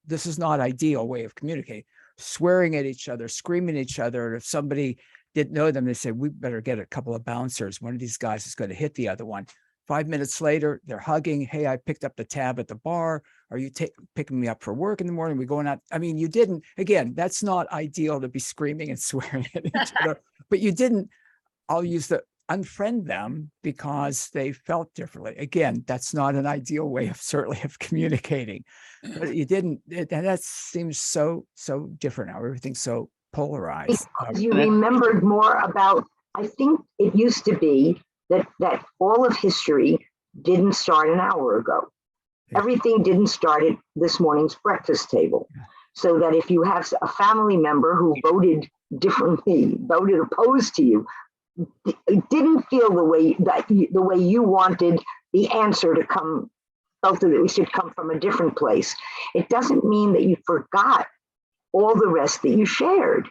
Speaker 1: this is not ideal way of communicating, swearing at each other, screaming at each other. And if somebody didn't know them, they said, we better get a couple of bouncers. One of these guys is going to hit the other one. 5 minutes later, they're hugging. Hey, I picked up the tab at the bar. Are you picking me up for work in the morning? We're going out. I mean, you didn't, again, that's not ideal to be screaming and swearing at each other, but you didn't, I'll use the unfriend them because they felt differently. Again, that's not an ideal way of communicating, but you didn't, and that seems so different now. Everything's so polarized.
Speaker 7: Because you remembered more about, I think it used to be that all of history didn't start an hour ago.
Speaker 1: Yeah.
Speaker 7: Everything didn't start at this morning's breakfast table.
Speaker 1: Yeah.
Speaker 7: So that if you have a family member who voted differently, voted opposed to you, didn't feel the way you wanted the answer to come, felt that it should come from a different place. It doesn't mean that you forgot all the rest that you shared.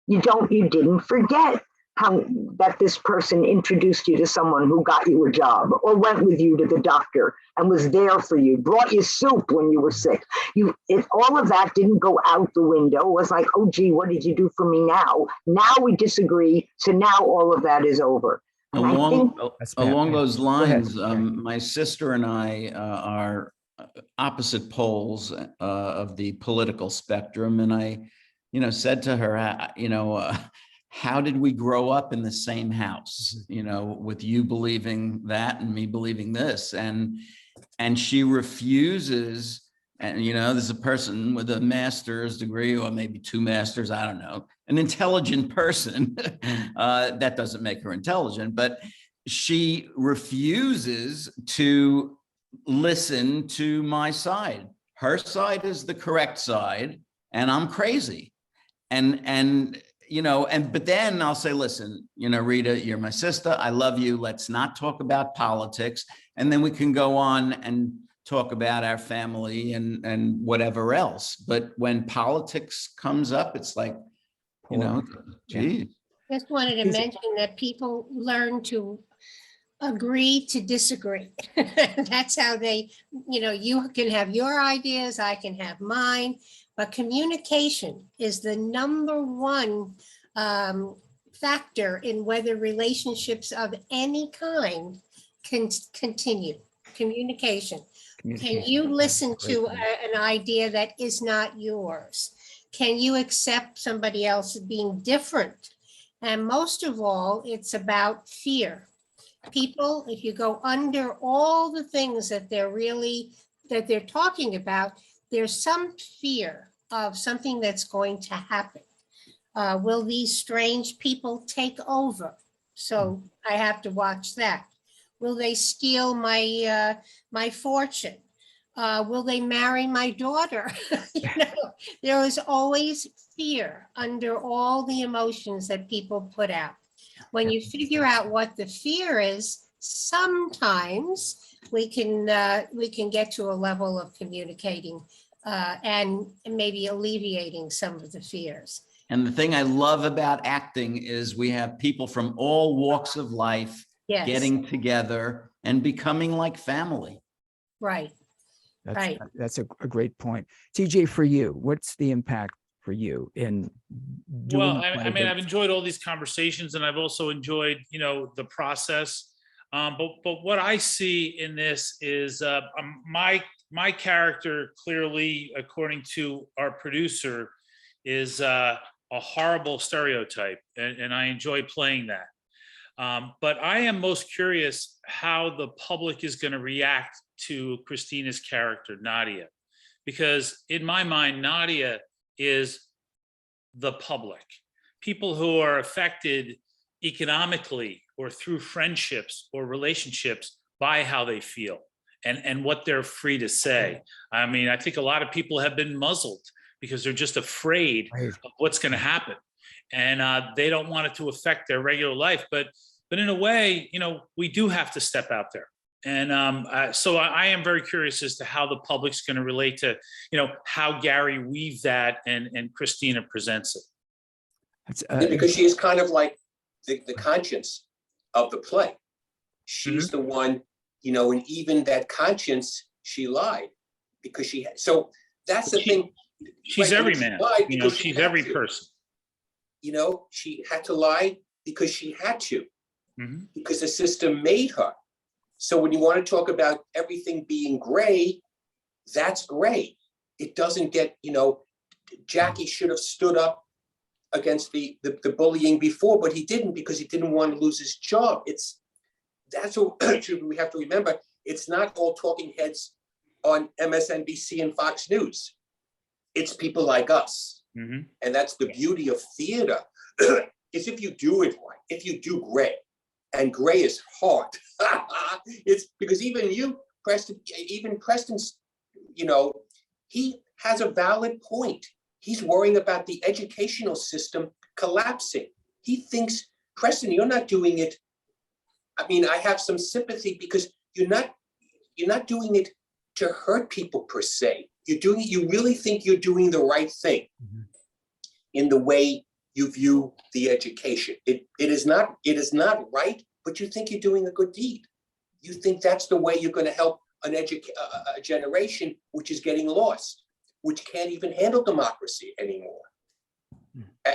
Speaker 7: You didn't forget how that this person introduced you to someone who got you a job or went with you to the doctor and was there for you, brought you soup when you were sick. If all of that didn't go out the window, it was like, oh gee, what did you do for me now? Now we disagree, so now all of that is over. And
Speaker 10: Along those lines,
Speaker 1: Go ahead.
Speaker 10: my sister and I are opposite poles of the political spectrum, and I, said to her, how did we grow up in the same house? With you believing that and me believing this, and she refuses. And this is a person with a master's degree, or maybe 2 masters, I don't know, an intelligent person. That doesn't make her intelligent, but she refuses to listen to my side. Her side is the correct side, and I'm crazy. But then I'll say, listen, Rita, you're my sister. I love you. Let's not talk about politics. And then we can go on and talk about our family and whatever else. But when politics comes up, it's like, geez.
Speaker 8: Just wanted to mention that people learn to agree to disagree. That's how they, you can have your ideas, I can have mine, but communication is the number one factor in whether relationships of any kind can continue. Communication. Can you listen to an idea that is not yours? Can you accept somebody else being different? And most of all, it's about fear. People, if you go under all the things that they're talking about, there's some fear of something that's going to happen. Will these strange people take over? So I have to watch that. Will they steal my fortune? Will they marry my daughter? There is always fear under all the emotions that people put out. When you figure out what the fear is, sometimes we can get to a level of communicating and maybe alleviating some of the fears.
Speaker 10: And the thing I love about acting is we have people from all walks of life getting together and becoming like family.
Speaker 8: Right.
Speaker 1: That's a great point. TJ, for you, what's the impact for you in doing?
Speaker 9: Well, I mean, I've enjoyed all these conversations, and I've also enjoyed, the process. But what I see in this is my character, clearly, according to our producer, is a horrible stereotype, and I enjoy playing that. But I am most curious how the public is going to react to Kristina's character, Nadia, because in my mind, Nadia is the public, people who are affected economically or through friendships or relationships by how they feel and what they're free to say. I mean, I think a lot of people have been muzzled because they're just afraid of what's going to happen. And they don't want it to affect their regular life. But in a way, we do have to step out there. And so I am very curious as to how the public's going to relate to, how Gary weaved that and Kristina presents it.
Speaker 2: Because she is kind of like the conscience of the play. She's the one, and even that conscience, she lied because she had. So that's the thing.
Speaker 9: She's every man. She's every person.
Speaker 2: She had to lie because she had to, because the system made her. So when you want to talk about everything being gray, that's gray. It doesn't get, Jackie should have stood up against the bullying before, but he didn't because he didn't want to lose his job. That's what we have to remember. It's not all talking heads on MSNBC and Fox News. It's people like us. And that's the beauty of theater, is if you do it right, if you do gray, and gray is hard. It's because even you, Preston, even Preston's, you know, he has a valid point. He's worrying about the educational system collapsing. He thinks, Preston, you're not doing it. I mean, I have some sympathy because you're not doing it to hurt people per se. You're doing it, you really think you're doing the right thing in the way you view the education. It is not right, but you think you're doing a good deed. You think that's the way you're going to help a generation which is getting lost, which can't even handle democracy anymore.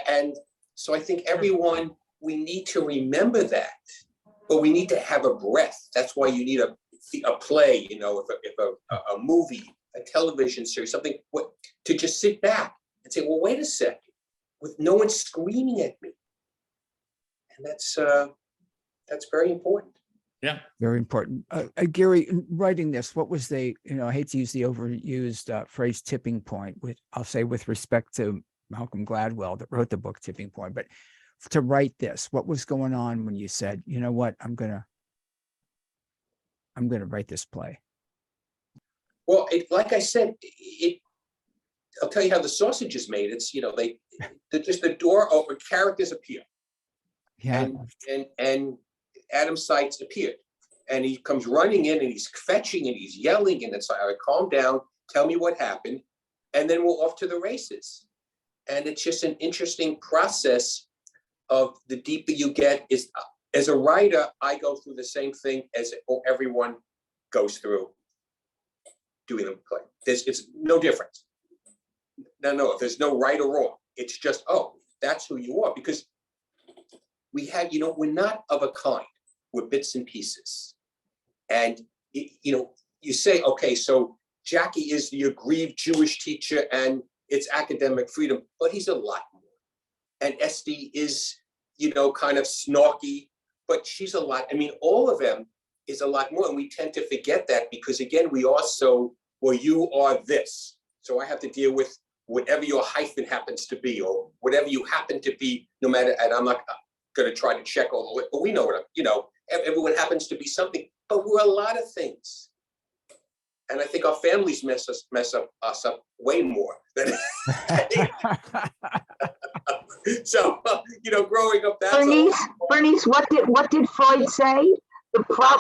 Speaker 2: And so I think everyone, we need to remember that, but we need to have a breath. That's why you need a play, you know, if a movie, a television series, something, to just sit back and say, well, wait a second, with no one screaming at me. And that's very important.
Speaker 1: Yeah, very important. Gary, in writing this, what was I hate to use the overused phrase tipping point, I'll say with respect to Malcolm Gladwell that wrote the book Tipping Point, but to write this, what was going on when you said, you know what, I'm gonna write this play?
Speaker 2: Well, like I said, I'll tell you how the sausage is made. It's, just the door open, characters appear.
Speaker 1: Yeah.
Speaker 2: And Adam Seitz appeared, and he comes running in and he's fetching and he's yelling, and it's like, all right, calm down, tell me what happened. And then we're off to the races. And it's just an interesting process of the deeper you get. Is as a writer, I go through the same thing as everyone goes through doing the play. It's no difference. No, there's no right or wrong. It's just, oh, that's who you are. Because we have, we're not of a kind. We're bits and pieces. And, you say, okay, so Jackie is the aggrieved Jewish teacher and it's academic freedom, but he's a lot more. And Estie is, kind of snarky, but she's a lot. I mean, all of them is a lot more. And we tend to forget that because, again, we are so, well, you are this. So I have to deal with whatever your hyphen happens to be, or whatever you happen to be, no matter, and I'm not going to try to check all the way, but we know what, everyone happens to be something, but we're a lot of things. And I think our families mess us up way more than so, growing up, that's
Speaker 7: Bernice, what did Freud say?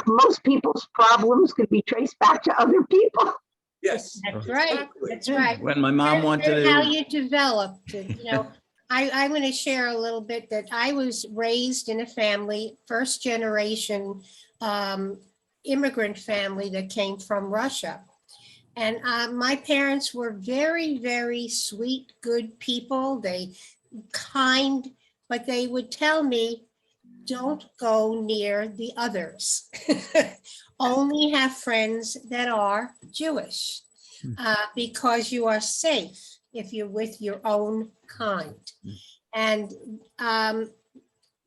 Speaker 7: Most people's problems could be traced back to other people.
Speaker 2: Yes.
Speaker 8: That's right. That's right.
Speaker 10: When my mom wanted
Speaker 8: How
Speaker 10: to,
Speaker 8: you developed it, I'm going to share a little bit that I was raised in a family, first generation immigrant family that came from Russia. And my parents were very, very sweet, good people. They kind, but they would tell me, don't go near the others. Only have friends that are Jewish because you are safe if you're with your own kind. And and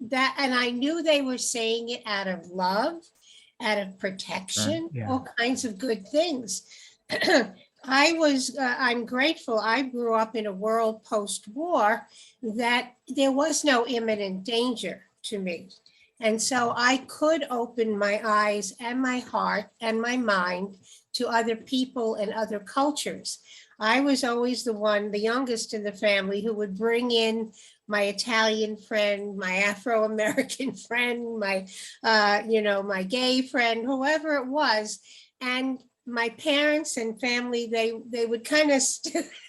Speaker 8: I knew they were saying it out of love, out of protection, all kinds of good things. I'm grateful I grew up in a world post-war that there was no imminent danger to me. And so I could open my eyes and my heart and my mind to other people and other cultures. I was always the youngest in the family, who would bring in my Italian friend, my Afro-American friend, my, my gay friend, whoever it was. And my parents and family, they would kind of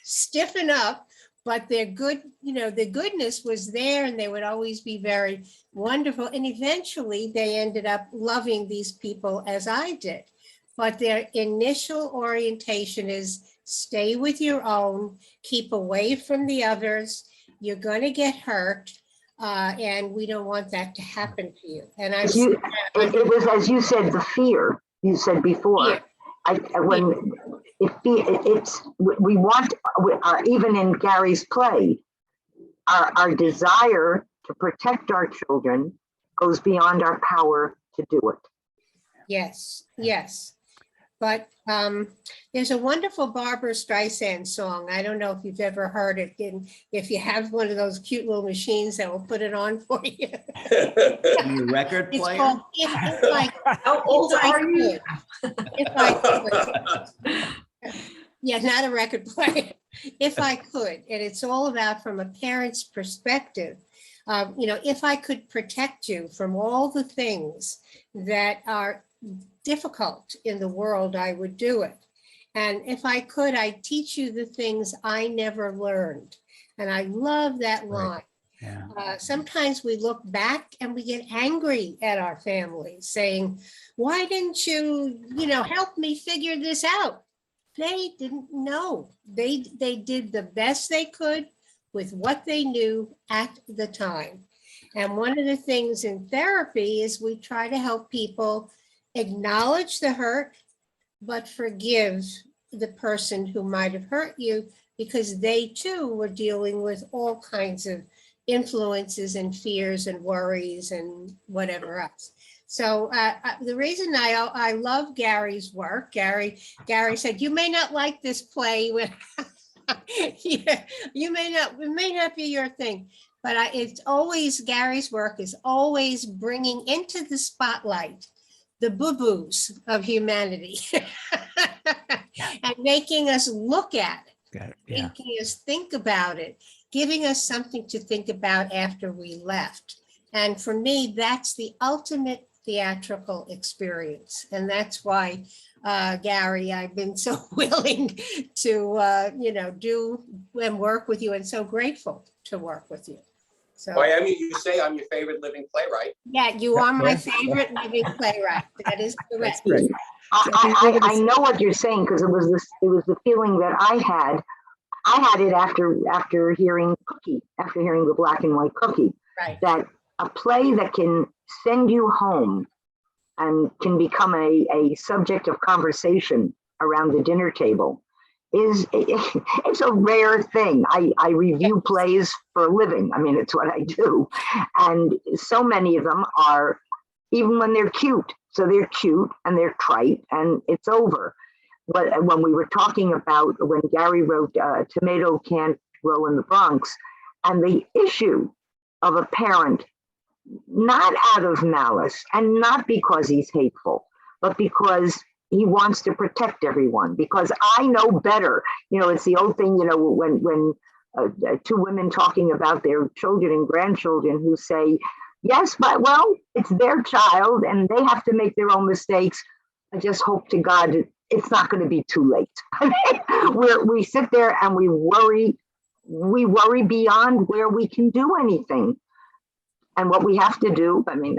Speaker 8: stiffen up, but their the goodness was there, and they would always be very wonderful. And eventually they ended up loving these people as I did. But their initial orientation is stay with your own, keep away from the others. You're going to get hurt. And we don't want that to happen to you. And it
Speaker 7: was, as you said, the fear you said before. We want, even in Gary's play, our desire to protect our children goes beyond our power to do it.
Speaker 8: Yes, yes. But there's a wonderful Barbara Streisand song. I don't know if you've ever heard it. And if you have one of those cute little machines that will put it on for you.
Speaker 10: Your record
Speaker 8: It's
Speaker 10: player?
Speaker 8: called If I
Speaker 6: How old
Speaker 8: If I
Speaker 6: are you?
Speaker 8: If I could. Yeah, not a record player. If I could, and it's all about from a parent's perspective. If I could protect you from all the things that are difficult in the world, I would do it. And if I could, I'd teach you the things I never learned. And I love that line.
Speaker 1: Yeah.
Speaker 8: Sometimes we look back and we get angry at our families saying, why didn't you, help me figure this out? They didn't know. They did the best they could with what they knew at the time. And one of the things in therapy is we try to help people acknowledge the hurt, but forgive the person who might have hurt you, because they too were dealing with all kinds of influences and fears and worries and whatever else. So the reason I love Gary's work, Gary said, you may not like this play. Yeah, it may not be your thing, but it's always, Gary's work is always bringing into the spotlight the boo-boos of humanity and making us look at it, making us think about it, giving us something to think about after we left. And for me, that's the ultimate theatrical experience. And that's why, Gary, I've been so willing to, do and work with you, and so grateful to work with you. So,
Speaker 2: Well, I mean, you say I'm your favorite living playwright.
Speaker 8: yeah, you are my favorite living playwright. That is correct.
Speaker 1: Great.
Speaker 7: I know what you're saying, because it was the feeling that I had. I had it after hearing the Black and White Cookie.
Speaker 8: Right.
Speaker 7: That a play that can send you home and can become a subject of conversation around the dinner table it's a rare thing. I review plays for a living. I mean, it's what I do. And so many of them are, even when they're cute. So they're cute and they're trite and it's over. But when we were talking about when Gary wrote Tomato Can't Grow in the Bronx, and the issue of a parent, not out of malice and not because he's hateful, but because he wants to protect everyone, because I know better. It's the old thing, when two women talking about their children and grandchildren who say, yes, but well, it's their child and they have to make their own mistakes. I just hope to God it's not going to be too late. I mean, we sit there and we worry beyond where we can do anything. And what we have to do, I mean,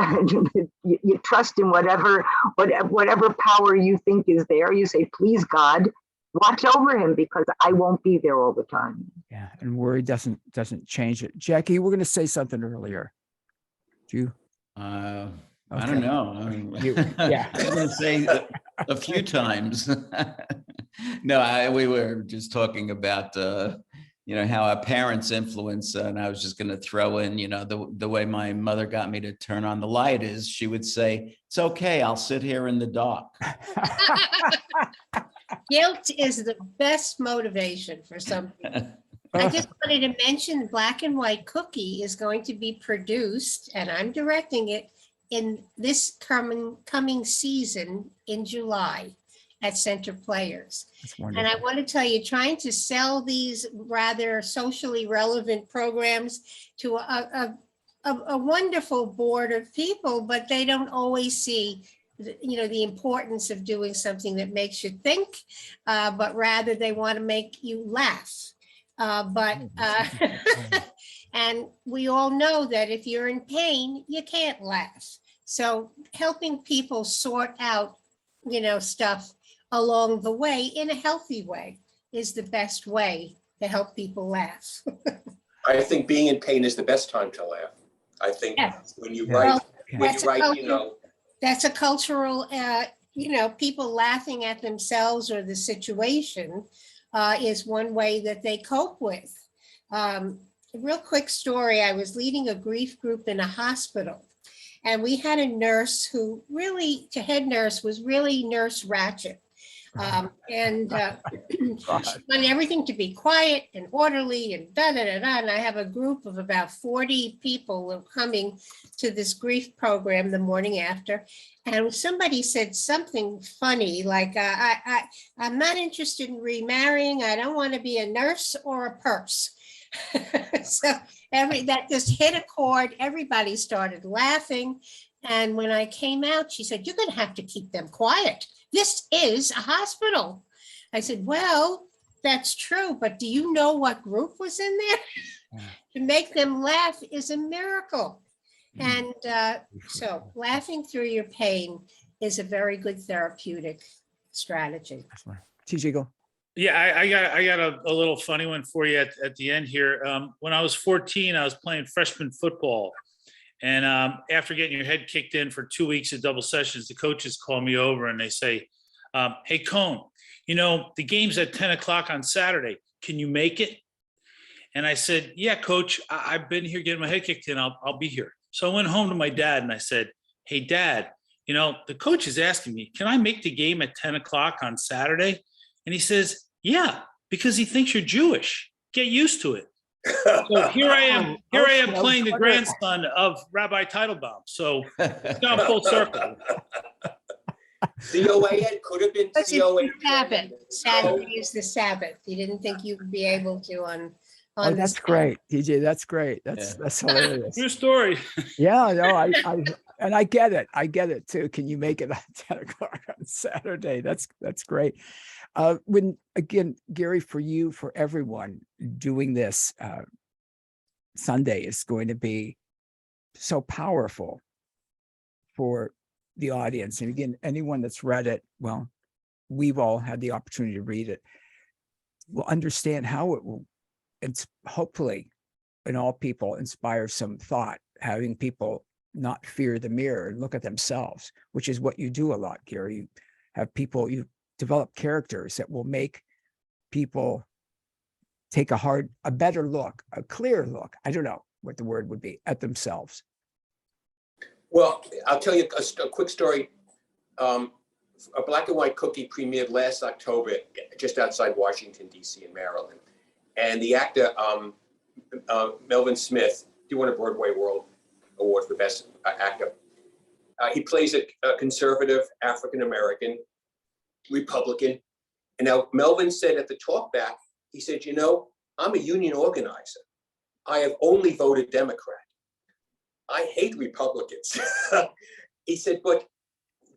Speaker 7: you trust in whatever power you think is there. You say, please, God, watch over him, because I won't be there all the time.
Speaker 1: Yeah, and worry doesn't change it. Jackie, we're going to say something earlier. Do you?
Speaker 10: I don't know. I mean,
Speaker 1: yeah,
Speaker 10: I'm going to say a few times. No, we were just talking about how our parents influence, and I was just going to throw in, the way my mother got me to turn on the light is she would say, it's okay, I'll sit here in the dark.
Speaker 8: Guilt is the best motivation for some people. I just wanted to mention Black and White Cookie is going to be produced, and I'm directing it in this coming season in July at Center Players. And I want to tell you, trying to sell these rather socially relevant programs to a wonderful board of people, but they don't always see the importance of doing something that makes you think, but rather they want to make you laugh. And we all know that if you're in pain, you can't laugh. So helping people sort out, stuff along the way in a healthy way is the best way to help people laugh. I
Speaker 2: think being in pain is the best time to laugh. I think when you write,
Speaker 8: that's a cultural, people laughing at themselves or the situation is one way that they cope with. A real quick story, I was leading a grief group in a hospital, and we had a nurse who really, the head nurse was really Nurse Ratched. And
Speaker 1: God.
Speaker 8: she wanted everything to be quiet and orderly and da-da-da-da. And I have a group of about 40 people who are coming to this grief program the morning after. And somebody said something funny, like, I'm not interested in remarrying. I don't want to be a nurse or a purse. So that just hit a chord. Everybody started laughing. And when I came out, she said, you're going to have to keep them quiet. This is a hospital. I said, well, that's true. But do you know what group was in there? To make them laugh is a miracle. And so laughing through your pain is a very good therapeutic strategy.
Speaker 1: TJ, go.
Speaker 9: Yeah, I got a little funny one for you at the end here. When I was 14, I was playing freshman football. And after getting your head kicked in for 2 weeks of double sessions, the coaches call me over and they say, hey, Coan, the game's at 10 o'clock on Saturday. Can you make it? And I said, yeah, coach, I've been here getting my head kicked in. I'll be here. So I went home to my dad and I said, hey, Dad, the coach is asking me, can I make the game at 10 o'clock on Saturday? And he says, yeah, because he thinks you're Jewish. Get used to it. So here I am playing the grandson of Rabbi Teitelbaum. So it's gone full circle.
Speaker 2: COA could have been COA.
Speaker 8: Sabbath. Saturday is the Sabbath. You didn't think you would be able to on
Speaker 1: Oh, that's
Speaker 8: this.
Speaker 1: great, TJ. That's great. That's hilarious.
Speaker 9: True story.
Speaker 1: Yeah, no, I get it. I get it too. Can you make it at 10 o'clock on Saturday? That's great. When again, Gary, for you, for everyone doing this, Sunday is going to be so powerful for the audience. And again, anyone that's read it, well, we've all had the opportunity to read it, will understand how it will, it's hopefully in all people inspire some thought, having people not fear the mirror and look at themselves, which is what you do a lot, Gary. You have people, you develop characters that will make people take a better look, a clear look. I don't know what the word would be, at themselves.
Speaker 2: Well, I'll tell you a quick story. A black and white cookie premiered last October just outside Washington, D.C. in Maryland. And the actor, Melvin Smith, he won a Broadway World Award for Best Actor. He plays a conservative African-American Republican. And now Melvin said at the talkback, he said, I'm a union organizer. I have only voted Democrat. I hate Republicans. He said, but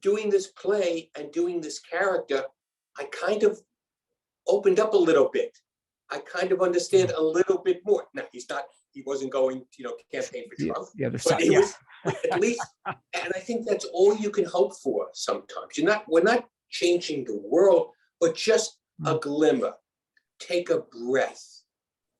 Speaker 2: doing this play and doing this character, I kind of opened up a little bit. I kind of understand a little bit more. Now, he wasn't going, campaign for Trump.
Speaker 1: The other
Speaker 2: But
Speaker 1: side,
Speaker 2: he
Speaker 1: yeah.
Speaker 2: was at least, and I think that's all you can hope for sometimes. We're not changing the world, but just a glimmer. Take a breath,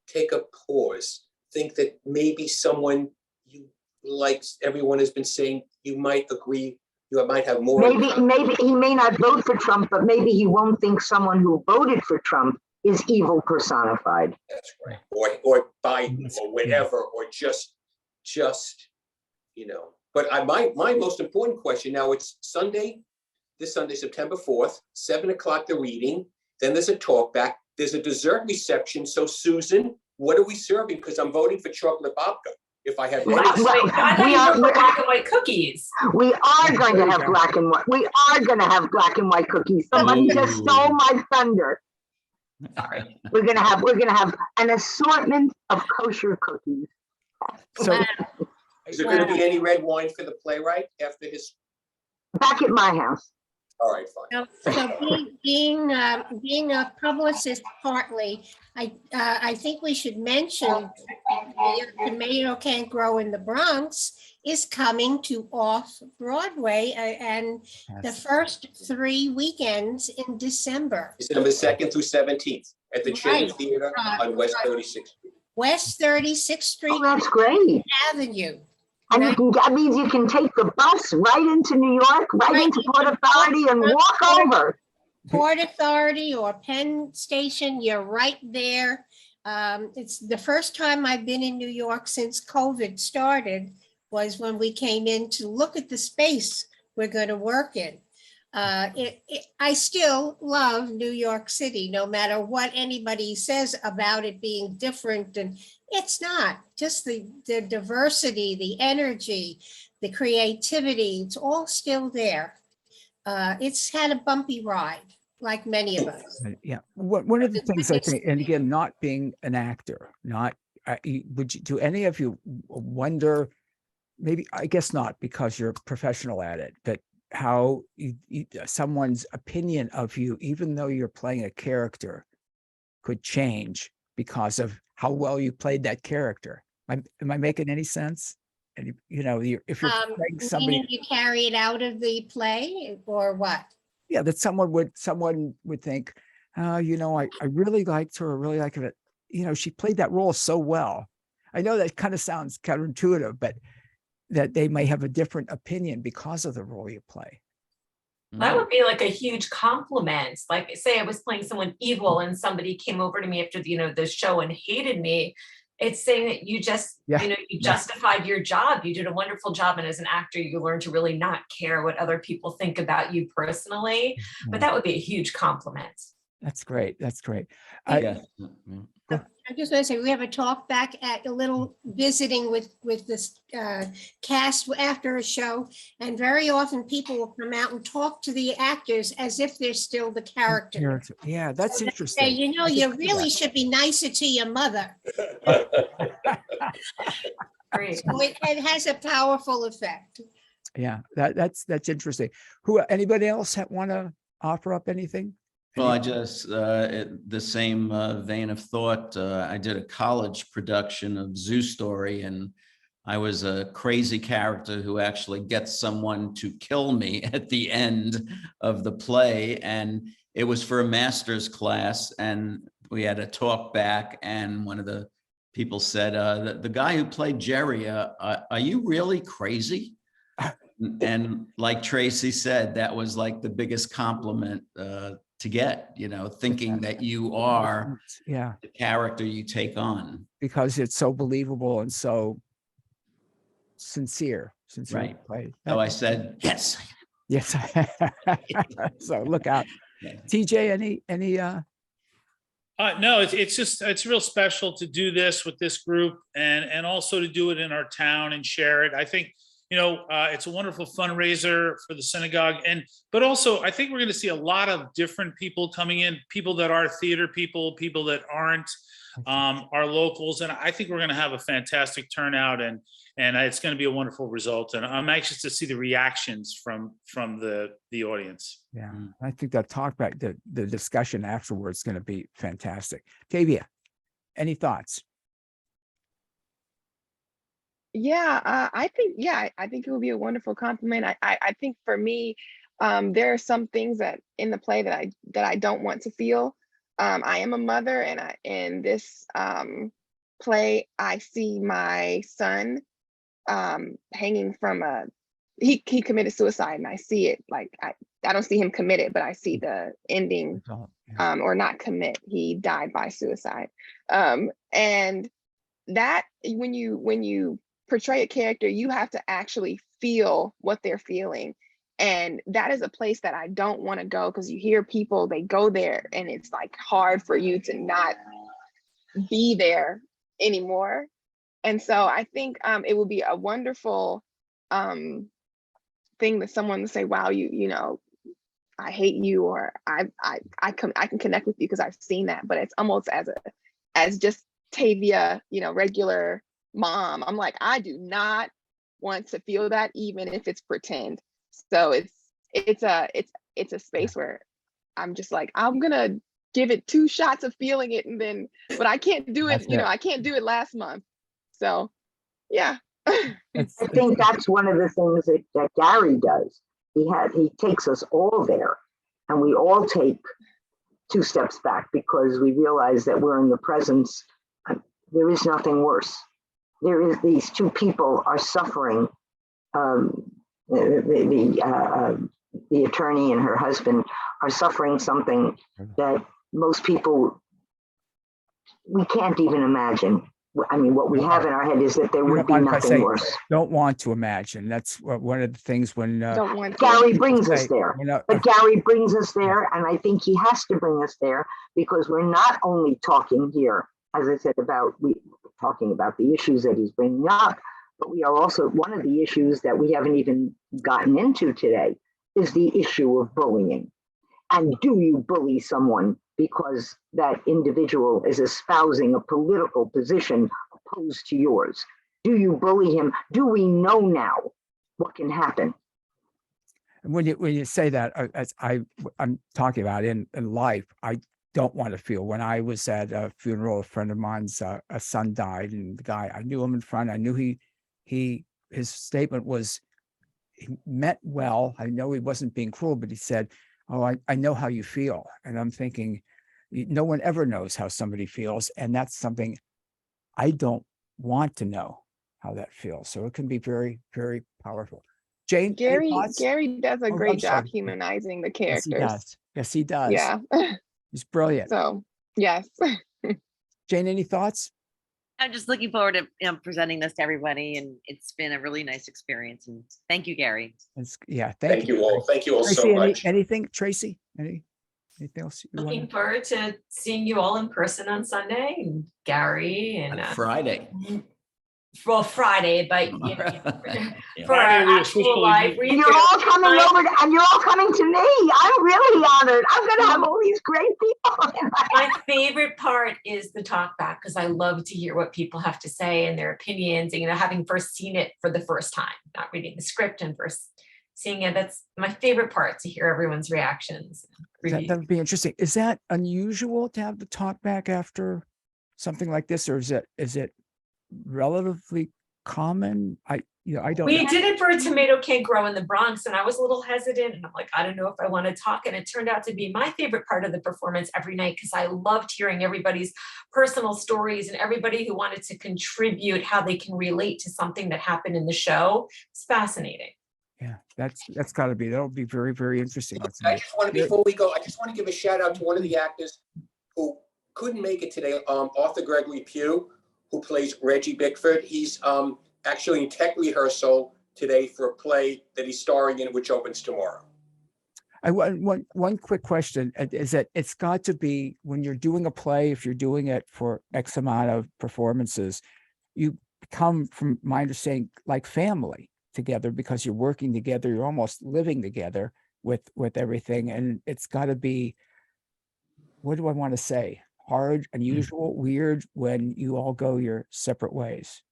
Speaker 2: take a pause, think that maybe someone you like, everyone has been saying, you might agree, you might have more.
Speaker 7: Maybe he may not vote for Trump, but maybe he won't think someone who voted for Trump is evil personified.
Speaker 2: That's right. Or Biden or whatever, or just, But my most important question now, it's this Sunday, September 4th, 7 o'clock, the reading. Then there's a talk back. There's a dessert reception. So Susan, what are we serving? Because I'm voting for chocolate babka. If I have
Speaker 6: I thought you were black and white cookies.
Speaker 7: We are going to have black and white. We are going to have black and white cookies. Somebody just stole my thunder.
Speaker 6: Sorry.
Speaker 7: We're gonna have an assortment of kosher cookies.
Speaker 1: So
Speaker 2: Is there going to be any red wine for the playwright after his?
Speaker 7: Back at my house.
Speaker 2: All right, fine.
Speaker 8: So being a publicist partly, I think we should mention Tomato Can't Grow in the Bronx is coming to Off-Broadway and the first 3 weekends in December.
Speaker 2: December 2nd through 17th at the Chain
Speaker 8: Right.
Speaker 2: Theater on West 36th Street.
Speaker 8: West 36th Street
Speaker 7: Oh, that's great.
Speaker 8: Avenue.
Speaker 7: And that means you can take the bus right into New York, right into Port Authority and walk over.
Speaker 8: Port Authority or Penn Station, you're right there. It's the first time I've been in New York since COVID started was when we came in to look at the space we're going to work in. I still love New York City, no matter what anybody says about it being different. And it's not. Just the diversity, the energy, the creativity, it's all still there. It's had a bumpy ride, like many of us.
Speaker 1: Yeah. One of the
Speaker 8: The
Speaker 1: things
Speaker 8: good
Speaker 1: I
Speaker 8: news
Speaker 1: think, and again, not being an actor, do any of you wonder, maybe, I guess not because you're professional at it, but how someone's opinion of you, even though you're playing a character, could change because of how well you played that character? Am I making any sense? And if you're playing somebody,
Speaker 8: Meaning you carry it out of the play or what?
Speaker 1: yeah, that someone would think, I really liked her, or really like it. She played that role so well. I know that kind of sounds counterintuitive, but that they may have a different opinion because of the role you play.
Speaker 6: That would be like a huge compliment. Like, say I was playing someone evil and somebody came over to me after the show and hated me. It's saying that you just, you justified your job. You did a wonderful job. And as an actor, you learn to really not care what other people think about you personally. But that would be a huge compliment.
Speaker 1: That's great. That's great.
Speaker 8: I just want to say, we have a talk back at a little visiting with this cast after a show, and very often people will come out and talk to the actors as if they're still the character.
Speaker 1: Yeah, that's
Speaker 8: So they
Speaker 1: interesting.
Speaker 8: say, you really should be nicer to your mother.
Speaker 6: Great.
Speaker 8: So it has a powerful effect.
Speaker 1: Yeah, that's interesting. Anybody else want to offer up anything?
Speaker 10: Well, I just, the same vein of thought, I did a college production of Zoo Story, and I was a crazy character who actually gets someone to kill me at the end of the play. And it was for a master's class, and we had a talk back, and one of the people said, the guy who played Jerry, are you really crazy? And like Tracy said, that was like the biggest compliment to get, thinking that you are the character you take on.
Speaker 1: Because it's so believable and so sincere.
Speaker 10: Right.
Speaker 1: Play.
Speaker 10: So I said, yes.
Speaker 1: Yes. So look out. TJ, any
Speaker 9: No, it's real special to do this with this group and also to do it in our town and share it. I think, it's a wonderful fundraiser for the synagogue. But also I think we're going to see a lot of different people coming in, people that are theater people that aren't, our locals. And I think we're going to have a fantastic turnout and it's going to be a wonderful result. And I'm anxious to see the reactions from the audience.
Speaker 1: Yeah, I think that talk back, the discussion afterwards is going to be fantastic. Tavea, any thoughts?
Speaker 4: I think it would be a wonderful compliment. I think for me, there are some things that in the play that I don't want to feel. I am a mother, and in this play, I see my son hanging from he committed suicide, and I see it like I don't see him committed, but I see the ending, or not commit. He died by suicide, and that when you portray a character, you have to actually feel what they're feeling. And that is a place that I don't want to go, because you hear people, they go there and it's like hard for you to not be there anymore. And so I think it would be a wonderful thing that someone would say, wow, I hate you, or I can connect with you because I've seen that. But it's almost as just Tavea, regular mom. I'm like, I do not want to feel that, even if it's pretend. So it's a space where I'm just like, I'm gonna give it 2 shots of feeling it, but I can't do it. I can't do it last month. So yeah.
Speaker 7: I think that's one of the things that Gary does. He takes us all there, and we all take 2 steps back because we realize that we're in the presence. There is nothing worse. These 2 people are suffering. The attorney and her husband are suffering something that most people, we can't even imagine. I mean, what we have in our head is that there
Speaker 1: You
Speaker 7: would
Speaker 1: don't
Speaker 7: be
Speaker 1: mind if I
Speaker 7: nothing
Speaker 1: say,
Speaker 7: worse.
Speaker 1: don't want to imagine. That's one of the things when
Speaker 4: Don't want to.
Speaker 7: Gary brings us
Speaker 1: say,
Speaker 7: there.
Speaker 1: when a-
Speaker 7: But Gary brings us there, and I think he has to bring us there because we're not only talking here, as I said, talking about the issues that he's bringing up, but we are also, one of the issues that we haven't even gotten into today is the issue of bullying. And do you bully someone because that individual is espousing a political position opposed to yours? Do you bully him? Do we know now what can happen?
Speaker 1: when you say that, as I'm talking about in life, I don't want to feel. When I was at a funeral, a friend of mine's a son died, and the guy, I knew him in front. I knew his statement was, he meant well. I know he wasn't being cruel, but he said, "Oh, I know how you feel." And I'm thinking, no one ever knows how somebody feels, and that's something I don't want to know how that feels. So it can be very, very powerful. Jane, any thoughts?
Speaker 4: Gary does a
Speaker 1: Oh,
Speaker 4: great
Speaker 1: I'm
Speaker 4: job
Speaker 1: sorry.
Speaker 4: humanizing the
Speaker 1: Yes, he
Speaker 4: characters.
Speaker 1: does. Yes, he does.
Speaker 4: Yeah.
Speaker 1: He's brilliant.
Speaker 4: So yes.
Speaker 1: Jane, any thoughts?
Speaker 5: I'm just looking forward to presenting this to everybody, and it's been a really nice experience. And thank you, Gary.
Speaker 1: Yeah,
Speaker 2: Thank you all. Thank you all so
Speaker 1: Tracy,
Speaker 2: much.
Speaker 1: anything, Tracy? Anything else you
Speaker 6: Looking
Speaker 1: want?
Speaker 6: forward to seeing you all in person on Sunday, and Gary and
Speaker 10: Friday.
Speaker 6: well, Friday, but you know,
Speaker 10: Yeah.
Speaker 6: for
Speaker 9: Friday,
Speaker 6: our
Speaker 9: we
Speaker 6: actual
Speaker 9: officially
Speaker 6: live
Speaker 9: meet.
Speaker 6: read
Speaker 7: And you're all coming over, and you're all coming to me. I'm really honored. I'm going to have all these great people.
Speaker 6: My favorite part is the talk back, because I love to hear what people have to say and their opinions, and, you know, having first seen it for the first time, not reading the script and first seeing it. That's my favorite part, to hear everyone's reactions.
Speaker 1: That would be interesting. Is that unusual to have the talk back after something like this, or is it relatively common? I don't
Speaker 6: We
Speaker 1: know.
Speaker 6: did it for A Tomato Can't Grow in the Bronx, and I was a little hesitant, and I'm like, I don't know if I want to talk. And it turned out to be my favorite part of the performance every night, because I loved hearing everybody's personal stories and everybody who wanted to contribute how they can relate to something that happened in the show. It's fascinating.
Speaker 1: Yeah, that's got to be, that'll be very, very interesting.
Speaker 2: I just want to, before we go, I just want to give a shout out to one of the actors who couldn't make it today, Arthur Gregory Pugh, who plays Reggie Bickford. He's actually in tech rehearsal today for a play that he's starring in, which opens tomorrow.
Speaker 1: I want one quick question is that it's got to be, when you're doing a play, if you're doing it for X amount of performances, you become, from my understanding, like family together, because you're working together, you're almost living together with everything. And it's got to be, what do I want to say? Hard, unusual, weird when you all go your separate ways.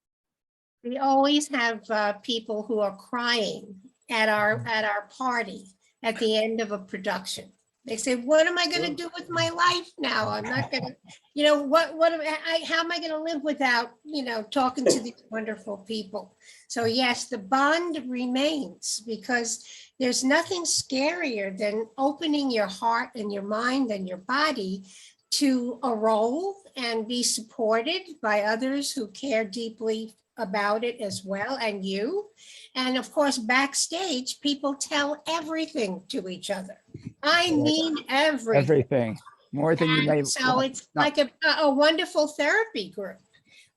Speaker 8: We always have people who are crying at our party at the end of a production. They say, "What am I going to do with my life now? I'm not going to, you know, how am I going to live without, you know, talking to these wonderful people?" So yes, the bond remains, because there's nothing scarier than opening your heart and your mind and your body to a role and be supported by others who care deeply about it as well, and you. And of course, backstage, people tell everything to each other. I mean everything.
Speaker 1: More than you may.
Speaker 8: So it's like a wonderful therapy group.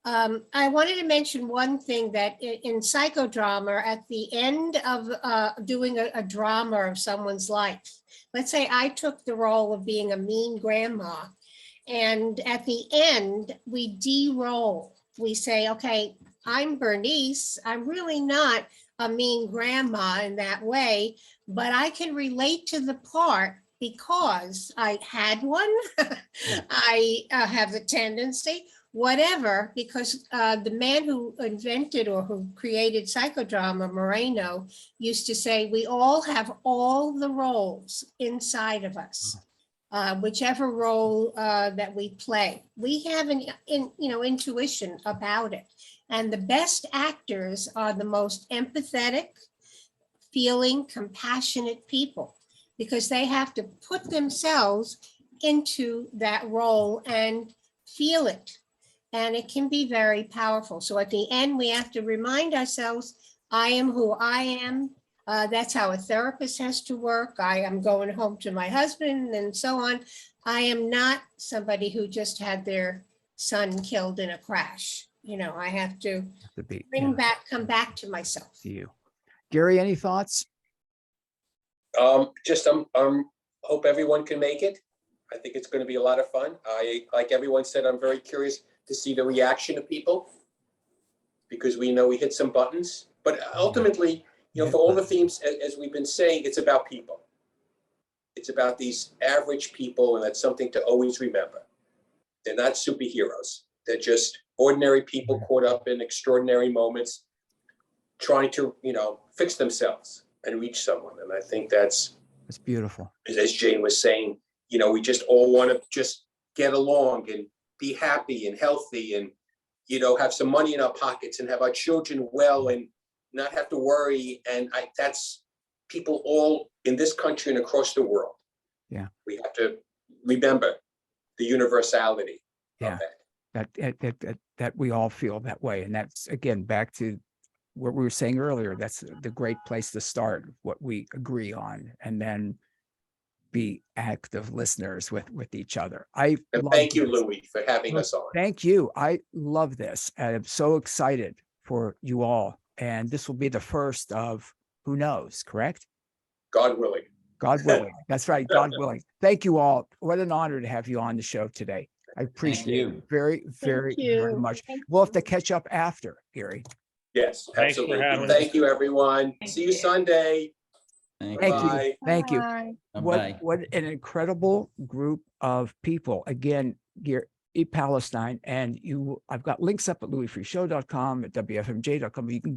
Speaker 8: I wanted to mention one thing, that in psychodrama, at the end of doing a drama of someone's life, let's say I took the role of being a mean grandma, and at the end, we de-roll. We say, okay, I'm Bernice. I'm really not a mean grandma in that way, but I can relate to the part because I had one. I have the tendency, whatever, because the man who invented or who created psychodrama, Moreno, used to say, we all have all the roles inside of us. Whichever role that we play, we have an intuition about it. And the best actors are the most empathetic, feeling, compassionate people, because they have to put themselves into that role and feel it. And it can be very powerful. So at the end, we have to remind ourselves, I am who I am. That's how a therapist has to work. I am going home to my husband and so on. I am not somebody who just had their son killed in a crash. I have to
Speaker 1: To be,
Speaker 8: come back to myself.
Speaker 1: to you. Gary, any thoughts?
Speaker 2: Just hope everyone can make it. I think it's going to be a lot of fun. Like everyone said, I'm very curious to see the reaction of people, because we know we hit some buttons. But ultimately, for all the themes, as we've been saying, it's about people. It's about these average people, and that's something to always remember. They're not superheroes. They're just ordinary people caught up in extraordinary moments, trying to, fix themselves and reach someone. And I think that's
Speaker 1: beautiful.
Speaker 2: As Jane was saying, we just all want to just get along and be happy and healthy and, have some money in our pockets and have our children well and not have to worry. And that's people all in this country and across the world.
Speaker 1: Yeah.
Speaker 2: We have to remember the universality of
Speaker 1: that we all feel that way. And that's, again, back to what we were saying earlier, that's the great place to start, what we agree on, and then be active listeners with each other.
Speaker 2: And thank you, Louis, for having us on.
Speaker 1: Thank you. I love this. And I'm so excited for you all. And this will be the first of who knows, correct?
Speaker 2: God willing.
Speaker 1: God willing. That's right. God willing. Thank you all. What an honor to have you on the show today. I appreciate it very, very, very much. We'll have to catch up after, Gary.
Speaker 2: Yes,
Speaker 9: Thanks for
Speaker 2: absolutely.
Speaker 9: having
Speaker 2: Thank you, everyone. See you Sunday.
Speaker 1: Thank
Speaker 2: Bye.
Speaker 1: you. Thank you.
Speaker 4: Bye.
Speaker 1: What an incredible group of people. Again, Palestine, and I've got links up at louisfreeshow.com, at wfmj.com. You can